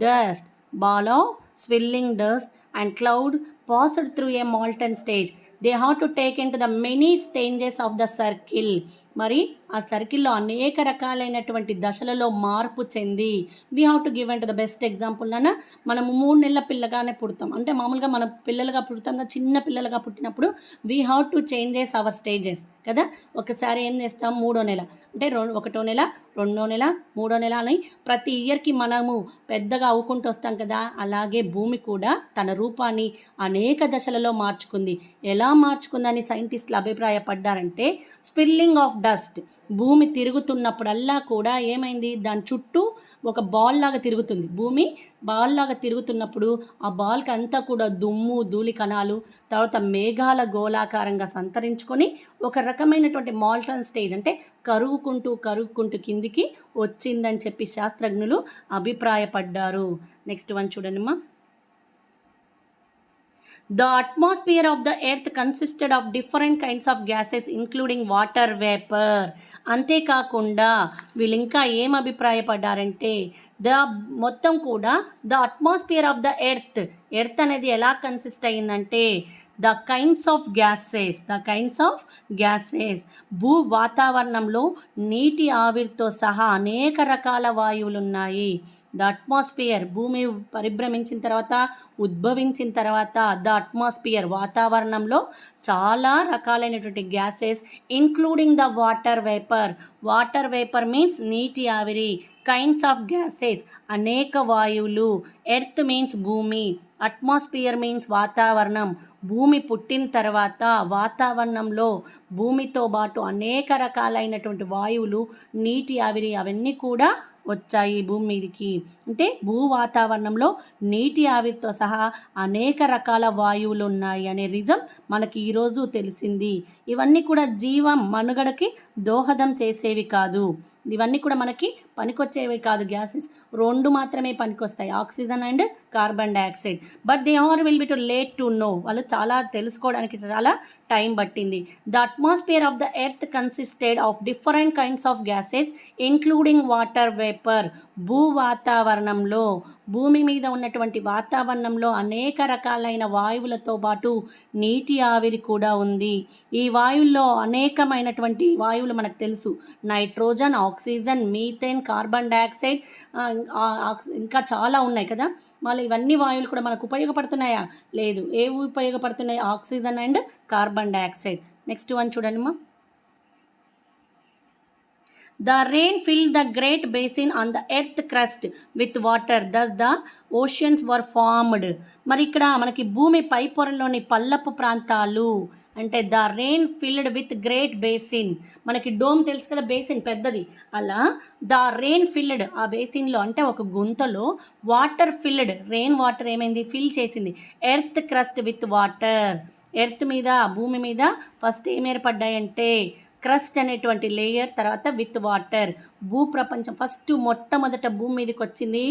dust and cloud passed through a molten stage. They have to take in to the many stages of the circle. మరి ఆ సర్కిల్లో అనేక రకాలైనటువంటి దశలలో మార్పు చెంది we have to give to the best example అన్న, మనము 3 నెలల పిల్లగానే పుడతాం. అంటే మామూలుగా మనం పిల్లలుగా పుడతాం, చిన్న పిల్లలుగా పుట్టినప్పుడు we have to changes our stages. కదా. ఒకసారి ఏం చేస్తాం, 3వ నెల అంటే 1వ నెల, 2వ నెల, 3వ నెల అని ప్రతి ఇయర్కి మనము పెద్దగా అవ్వుకుంటూ వస్తాం కదా. అలాగే భూమి కూడా తన రూపాన్ని అనేక దశలలో మార్చుకుంది. ఎలా మార్చుకుందని సైంటిస్టులు అభిప్రాయపడ్డారంటే, స్పిల్లింగ్ ఆఫ్ డస్ట్. భూమి తిరుగుతున్నప్పుడల్లా కూడా ఏమైంది, దాని చుట్టూ ఒక బాల్ లాగా తిరుగుతుంది. భూమి బాల్ లాగా తిరుగుతున్నప్పుడు ఆ బాల్కి అంతా కూడా దుమ్ము, ధూళి కణాలు, తర్వాత మేఘాల గోళాకారంగా సంతరించుకొని ఒక రకమైనటువంటి మాల్టన్ స్టేజ్ అంటే కరుగుకుంటూ కిందికి వచ్చిందని చెప్పి శాస్త్రజ్ఞులు అభిప్రాయపడ్డారు. నెక్స్ట్ వన్ చూడండిమ్మా. The atmosphere of the earth consisted of different kinds of gases including water vapor. అంతేకాకుండా వీళ్ళు ఇంకా ఏం అభిప్రాయపడ్డారంటే, మొత్తం కూడా the atmosphere of the earth అనేది ఎలా కన్సిస్ట్ అయ్యిందంటే, ద కైండ్స్ ఆఫ్ గ్యాసెస్ భూ వాతావరణంలో నీటి ఆవిరితో సహా అనేక రకాల వాయువులు ఉన్నాయి. ద అట్మాస్ఫియర్ భూమి పరిభ్రమించిన తర్వాత, ఉద్భవించిన తర్వాత ద అట్మాస్ఫియర్ వాతావరణంలో చాలా రకాలైనటువంటి gases including the water vapour means నీటి ఆవిరి, కైండ్స్ ఆఫ్ గ్యాసెస్ అనేక వాయువులు, ఎర్త్ మీన్స్ భూమి, అట్మాస్ఫియర్ మీన్స్ వాతావరణం. భూమి పుట్టిన తర్వాత వాతావరణంలో భూమితో పాటు అనేక రకాలైనటువంటి వాయువులు, నీటి ఆవిరి అవన్నీ కూడా వచ్చాయి భూమి మీదకి. అంటే భూ వాతావరణంలో నీటి ఆవిరితో సహా అనేక రకాల వాయువులు ఉన్నాయి అనే రీజన్ మనకి ఈరోజు తెలిసింది. ఇవన్నీ కూడా మనుగడకి దోహదం చేసేవి కాదు, ఇవన్నీ కూడా మనకి పనికొచ్చేవి కాదు. గ్యాసెస్ 2 మాత్రమే పనికొస్తాయి, oxygen and carbon dioxide. But they are will be to late to know. వాళ్ళు చాలా తెలుసుకోవడానికి చాలా టైం పట్టింది. The atmosphere of the earth consisted of different kinds of gases including water vapour. భూమి మీద ఉన్నటువంటి వాతావరణంలో అనేక రకాలైన వాయువులతో పాటు నీటి ఆవిరి కూడా ఉంది. ఈ వాయువుల్లో అనేకమైనటువంటి వాయువులు మనకు తెలుసు, nitrogen, oxygen, methane, carbon dioxide, ఇంకా చాలా ఉన్నాయి కదా. మళ్ళీ ఇవన్నీ వాయువులు కూడా మనకు ఉపయోగపడుతున్నాయా? లేదు. ఏవి ఉపయోగపడుతున్నాయి? Oxygen and carbon dioxide. Next one చూడండి మా. The rain filled the great basin on the earth crust with water, thus the oceans were formed. మరి ఇక్కడ మనకి భూమి పై పొరలోని పల్లపు ప్రాంతాలు అంటే the rain filled with great basin. మనకి డోమ్ తెలుసు కదా, బేసిన్ పెద్దది. అలా ద రెయిన్ ఫిల్డ్, ఆ బేసిన్లో అంటే ఒక గుంతలో వాటర్ ఫిల్డ్, రెయిన్ వాటర్ ఏమైంది, ఫిల్ చేసింది earth crust with water. Earth మీద, భూమి మీద ఫస్ట్ ఏం ఏర్పడ్డాయంటే క్రస్ట్ అనేటువంటి లేయర్, తర్వాత విత్ వాటర్. భూప్రపంచం ఫస్ట్ మొట్టమొదట భూమి మీదకి వచ్చింది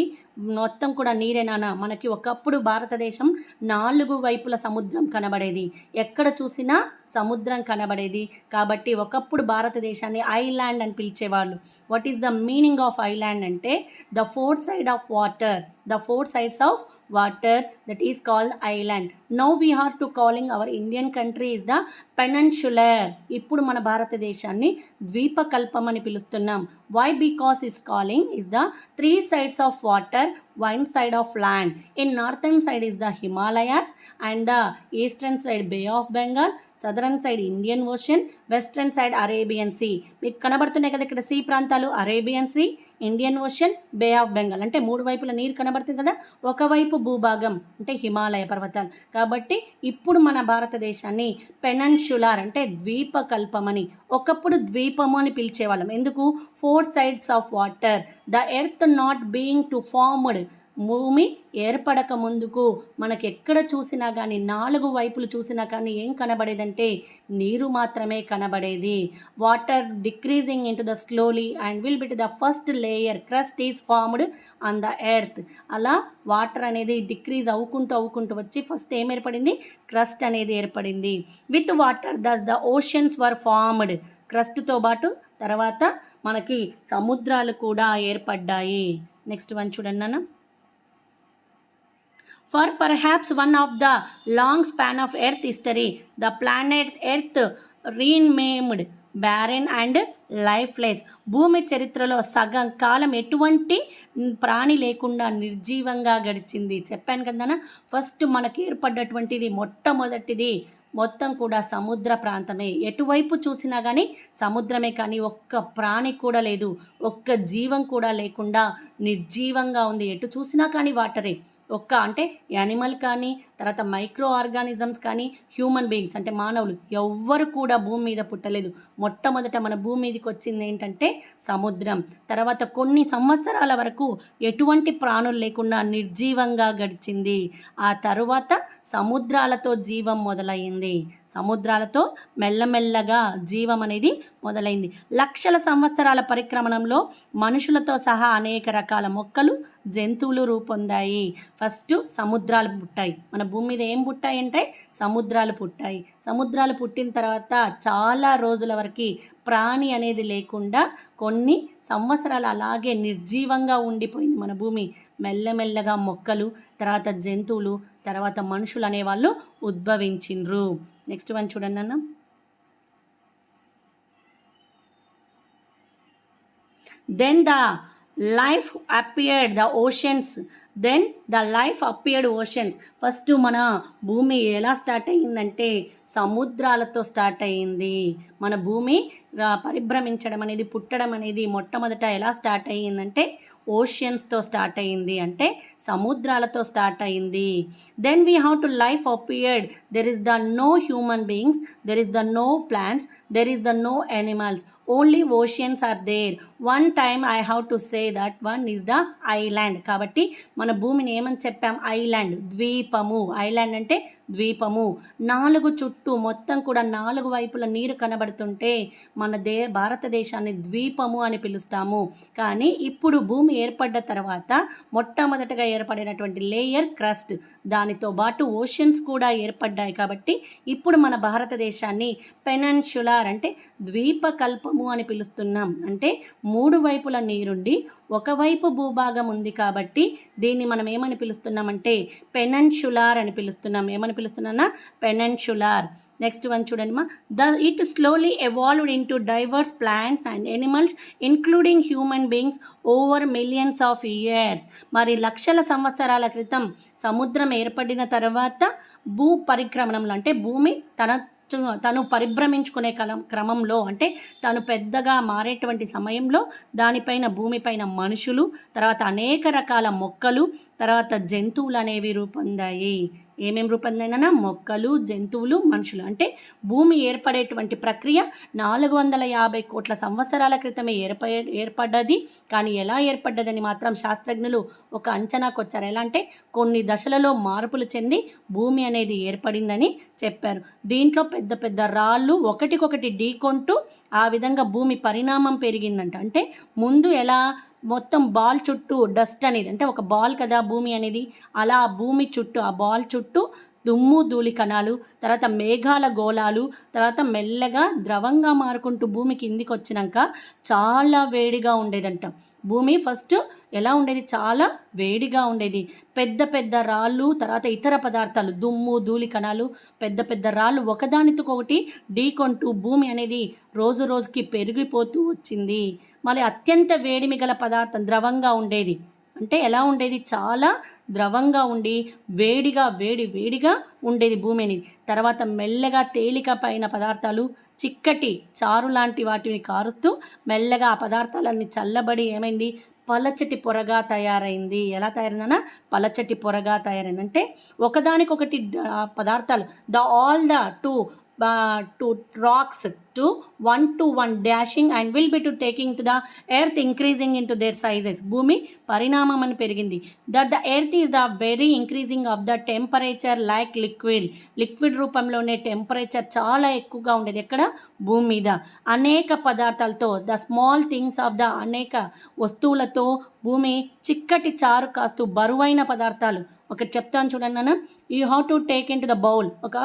మొత్తం కూడా నీరేనా. మనకి ఒకప్పుడు భారతదేశం 4 వైపుల సముద్రం కనబడేది, ఎక్కడ చూసినా సముద్రం కనబడేది. కాబట్టి ఒకప్పుడు భారతదేశాన్ని ఐలాండ్ అని పిలిచేవాళ్ళు. What is the meaning of island అంటే the 4 sides of water, the 4 sides of water, that is called island. Now we are to calling our Indian country is the peninsular. ఇప్పుడు మన భారతదేశాన్ని ద్వీపకల్పం అని పిలుస్తున్నాం. Why? Because its calling is the 3 sides of water, 1 side of land. In northern side is the Himalayas and the eastern side Bay of Bengal, southern side Indian Ocean, western side Arabian Sea. మీకు కనబడుతున్నాయి కదా ఇక్కడ sea ప్రాంతాలు, Arabian sea, Indian ocean, bay of Bengal. అంటే 3 వైపుల నీరు కనబడుతుంది కదా. ఒకవైపు భూభాగం అంటే హిమాలయ పర్వతాలు. కాబట్టి ఇప్పుడు మన భారతదేశాన్ని పెనన్షులార్ అంటే ద్వీపకల్పమని, ఒకప్పుడు ద్వీపము అని పిలిచేవాళ్ళం. ఎందుకు? 4 sides of water, the earth not being to formed. భూమి ఏర్పడక ముందుకు మనకి ఎక్కడ చూసినా కానీ, 4 వైపులు చూసినా కానీ ఏం కనబడేదంటే నీరు మాత్రమే కనబడేది. Water decreasing in to the slowly and will bit the first layer crust is formed on the earth. అలా వాటర్ అనేది డిక్రీజ్ అవ్వుకుంటూ వచ్చి ఫస్ట్ ఏం ఏర్పడింది? క్రస్ట్ అనేది ఏర్పడింది. With water thus the oceans were formed. క్రస్ట్తో పాటు తర్వాత మనకి సముద్రాలు కూడా ఏర్పడ్డాయి. నెక్స్ట్ వన్ చూడండి నాన్న. For perhaps one of the long span of Earth history, the planet Earth remained barren and lifeless. భూమి చరిత్రలో సగం కాలం ఎటువంటి ప్రాణి లేకుండా నిర్జీవంగా గడిచింది. చెప్పాను కదా, ఫస్ట్ మనకి ఏర్పడ్డటువంటిది మొట్టమొదటిది మొత్తం కూడా సముద్ర ప్రాంతమే. ఎటువైపు చూసినా కానీ సముద్రమే, కానీ ఒక్క ప్రాణి కూడా లేదు, ఒక్క జీవం కూడా లేకుండా నిర్జీవంగా ఉంది. ఎటు చూసినా కానీ వాటరే. అంటే యానిమల్ కానీ, తర్వాత మైక్రో ఆర్గానిజమ్స్ కానీ, హ్యూమన్ బీయింగ్స్ అంటే మానవులు ఎవ్వరు కూడా భూమి మీద పుట్టలేదు. మొట్టమొదట మన భూమి మీదకి వచ్చింది ఏంటంటే సముద్రం. తర్వాత కొన్ని సంవత్సరాల వరకు ఎటువంటి ప్రాణులు లేకుండా నిర్జీవంగా గడిచింది. ఆ తరువాత సముద్రాలతో జీవం మొదలైంది. సముద్రాలతో మెల్లమెల్లగా జీవం అనేది మొదలైంది. లక్షల సంవత్సరాల పరిక్రమణంలో మనుషులతో సహా అనేక రకాల మొక్కలు, జంతువులు రూపొందాయి. ఫస్ట్ సముద్రాలు పుట్టాయి. మన భూమి మీద ఏం పుట్టాయి అంటే సముద్రాలు పుట్టాయి. సముద్రాలు పుట్టిన తర్వాత చాలా రోజుల వరకు ప్రాణి అనేది లేకుండా కొన్ని సంవత్సరాలు అలాగే నిర్జీవంగా ఉండిపోయింది మన భూమి. మెల్లమెల్లగా మొక్కలు, తర్వాత జంతువులు, తర్వాత మనుషులు అనేవాళ్ళు ఉద్భవించిండ్రు. నెక్స్ట్ వన్ చూడండి అన్న. Then the life appeared the oceans. First మన భూమి ఎలా స్టార్ట్ అయ్యిందంటే సముద్రాలతో స్టార్ట్ అయ్యింది. మన భూమి పరిభ్రమించడం అనేది, పుట్టడం అనేది మొట్టమొదట ఎలా స్టార్ట్ అయ్యిందంటే ఓషన్స్తో స్టార్ట్ అయ్యింది, అంటే సముద్రాలతో స్టార్ట్ అయ్యింది. Then we have to life appeared. There is the no human beings, there is the no plants, there is the no animals, only oceans are there. One time I have to say that one is the island. కాబట్టి మన భూమిని ఏమని చెప్పాం? Island, ద్వీపము. Island అంటే ద్వీపము. నాలుగు చుట్టూ మొత్తం కూడా నాలుగు వైపుల నీరు కనబడుతుంటే మన భారతదేశాన్ని ద్వీపము అని పిలుస్తాము. కానీ ఇప్పుడు భూమి ఏర్పడ్డ తర్వాత మొట్టమొదటగా ఏర్పడినటువంటి లేయర్ క్రస్ట్, దానితో పాటు ఓషన్స్ కూడా ఏర్పడ్డాయి. కాబట్టి ఇప్పుడు మన భారతదేశాన్ని పెనన్షులార్ అంటే ద్వీపకల్పము అని పిలుస్తున్నాం. అంటే మూడు వైపుల నీరుండి ఒకవైపు భూభాగం ఉంది కాబట్టి దీన్ని మనం ఏమని పిలుస్తున్నామంటే పెనన్షులార్ అని పిలుస్తున్నాం. ఏమని పిలుస్తున్నా? పెనన్షులార్. నెక్స్ట్ వన్ చూడండి మా. It slowly evolved into divorce plants and animals including human beings over millions of years. మరి లక్షల సంవత్సరాల క్రితం సముద్రం ఏర్పడిన తర్వాత భూ పరిక్రమణంలో అంటే భూమి తను పరిభ్రమించుకునే క్రమంలో, అంటే తను పెద్దగా మారేటువంటి సమయంలో దానిపైన భూమిపైన మనుషులు, తర్వాత అనేక రకాల మొక్కలు, తర్వాత జంతువులు అనేవి రూపొందాయి. ఏమేమి రూపొందాయినా? మొక్కలు, జంతువులు, మనుషులు. అంటే భూమి ఏర్పడేటువంటి ప్రక్రియ 450 కోట్ల సంవత్సరాల క్రితమే ఏర్పడ్డది. కానీ ఎలా ఏర్పడ్డదని మాత్రం శాస్త్రజ్ఞులు ఒక అంచనాకు వచ్చారు. ఎలా అంటే కొన్ని దశలలో మార్పులు చెంది భూమి అనేది ఏర్పడిందని చెప్పారు. దీంట్లో పెద్ద పెద్ద రాళ్ళు ఒకటికొకటి ఢీకొంటూ ఆ విధంగా భూమి పరిణామం పెరిగిందంట. అంటే ముందు ఎలా మొత్తం బాల్ చుట్టూ డస్ట్ అనేది, అంటే ఒక బాల్ కదా భూమి అనేది, అలా భూమి చుట్టూ, ఆ బాల్ చుట్టూ దుమ్ము ధూళి కణాలు, తర్వాత మేఘాల గోళాలు, తర్వాత మెల్లగా ద్రవంగా మారుకుంటూ భూమి కిందికి వచ్చినాక చాలా వేడిగా ఉండేదంట. భూమి ఫస్ట్ ఎలా ఉండేది? చాలా వేడిగా ఉండేది. పెద్ద పెద్ద రాళ్ళు, తర్వాత ఇతర పదార్థాలు, దుమ్ము ధూళి కణాలు, పెద్ద పెద్ద రాళ్ళు ఒకదానితో ఒకటి ఢీకొంటూ భూమి అనేది రోజు రోజుకి పెరిగిపోతూ వచ్చింది. మళ్ళీ అత్యంత వేడిమి గల పదార్థం ద్రవంగా ఉండేది. అంటే ఎలా ఉండేది? చాలా ద్రవంగా ఉండి వేడిగా ఉండేది భూమి అనేది. తర్వాత మెల్లగా తేలిక పైన పదార్థాలు, చిక్కటి చారు లాంటి వాటిని కారుస్తూ మెల్లగా ఆ పదార్థాలన్నీ చల్లబడి ఏమైంది? పలచటి పొరగా తయారైంది. ఎలా తయారైందన్నా? పలచటి పొరగా తయారైంది. అంటే ఒకదానికొకటి పదార్థాలు all the two rocks to one dashing and will be to taking to the earth increasing into their sizes. భూమి పరిణామం అని పెరిగింది. that the earth is the very increasing of the temperature like liquid రూపంలోనే temperature చాలా ఎక్కువగా ఉండేది. ఎక్కడ? భూమి మీద. అనేక పదార్థాలతో the small things of the అనేక వస్తువులతో భూమి చిక్కటి చారు కాస్తూ బరువైన పదార్థాలు. ఒకటి చెప్తాను చూడండి నాన్న. You have to take in to the bowl. ఒక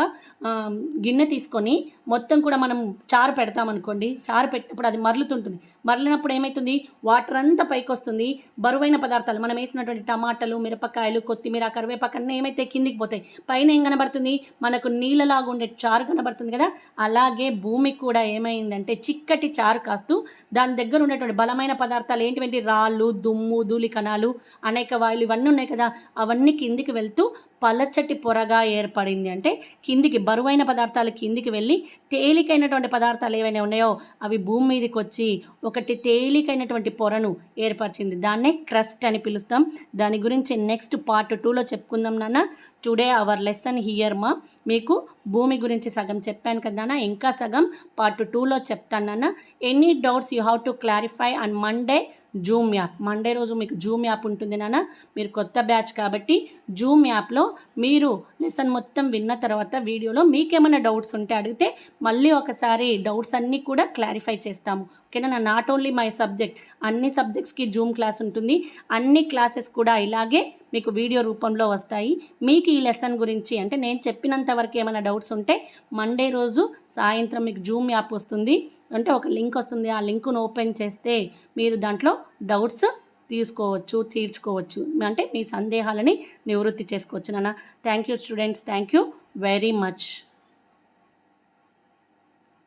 గిన్నె తీసుకొని మొత్తం కూడా మనం చారు పెడతామనుకోండి. చారు పెట్టినప్పుడు అది మరలుతుంటుంది. మరలినప్పుడు ఏమవుతుంది? వాటర్ అంతా పైకి వస్తుంది. బరువైన పదార్థాలు మనం వేసినటువంటి టమాటాలు, మిరపకాయలు, కొత్తిమీర, కరివేపాకు అన్నీ ఏమైతే కిందికి పోతాయి. పైన ఏం కనబడుతుంది? మనకు నీళ్ళలాగా ఉండే చారు కనబడుతుంది కదా. అలాగే భూమి కూడా ఏమైందంటే చిక్కటి చారు కాస్తూ దాని దగ్గర ఉన్నటువంటి బలమైన పదార్థాలు ఏంటివంటి? రాళ్ళు, దుమ్ము, ధూళి కణాలు, అనేక వాయువులు ఇవన్నీ ఉన్నాయి కదా, అవన్నీ కిందికి వెళ్తూ పలచటి పొరగా ఏర్పడింది. అంటే కిందికి బరువైన పదార్థాలు కిందికి వెళ్ళి తేలికైనటువంటి పదార్థాలు ఏవైనా ఉన్నాయో అవి భూమి మీదకి వచ్చి ఒకటి తేలికైనటువంటి పొరను ఏర్పరిచింది. దాన్నే క్రస్ట్ అని పిలుస్తాం. దాని గురించి నెక్స్ట్ పార్ట్ 2లో చెప్పుకుందాం నాన్న. టుడే అవర్ లెసన్ హియర్ మా. మీకు భూమి గురించి సగం చెప్పాను కదా నాన్న, ఇంకా సగం పార్ట్ 2లో చెప్తాను నాన్న. Any doubts you have to clarify on Monday Zoom app. Monday రోజు మీకు జూమ్ యాప్ ఉంటుంది నాన్న. మీరు కొత్త బ్యాచ్ కాబట్టి జూమ్ యాప్లో మీరు లెసన్ మొత్తం విన్న తర్వాత వీడియోలో మీకేమైనా డౌట్స్ ఉంటే అడిగితే మళ్ళీ ఒకసారి డౌట్స్ అన్నీ కూడా క్లారిఫై చేస్తాము. ఓకేనా? నాట్ ఓన్లీ మై సబ్జెక్ట్, అన్ని సబ్జెక్ట్స్కి జూమ్ క్లాస్ ఉంటుంది. అన్ని క్లాసెస్ కూడా ఇలాగే మీకు వీడియో రూపంలో వస్తాయి. మీకు ఈ లెసన్ గురించి అంటే నేను చెప్పినంత వరకు ఏమైనా డౌట్స్ ఉంటే మండే రోజు సాయంత్రం మీకు జూమ్ యాప్ వస్తుంది. అంటే ఒక లింక్ వస్తుంది. ఆ లింక్ను ఓపెన్ చేస్తే మీరు దాంట్లో డౌట్స్ తీర్చుకోవచ్చు. అంటే మీ సందేహాలని నివృత్తి చేసుకోవచ్చు నాన్న. Thank you students, thank you very much.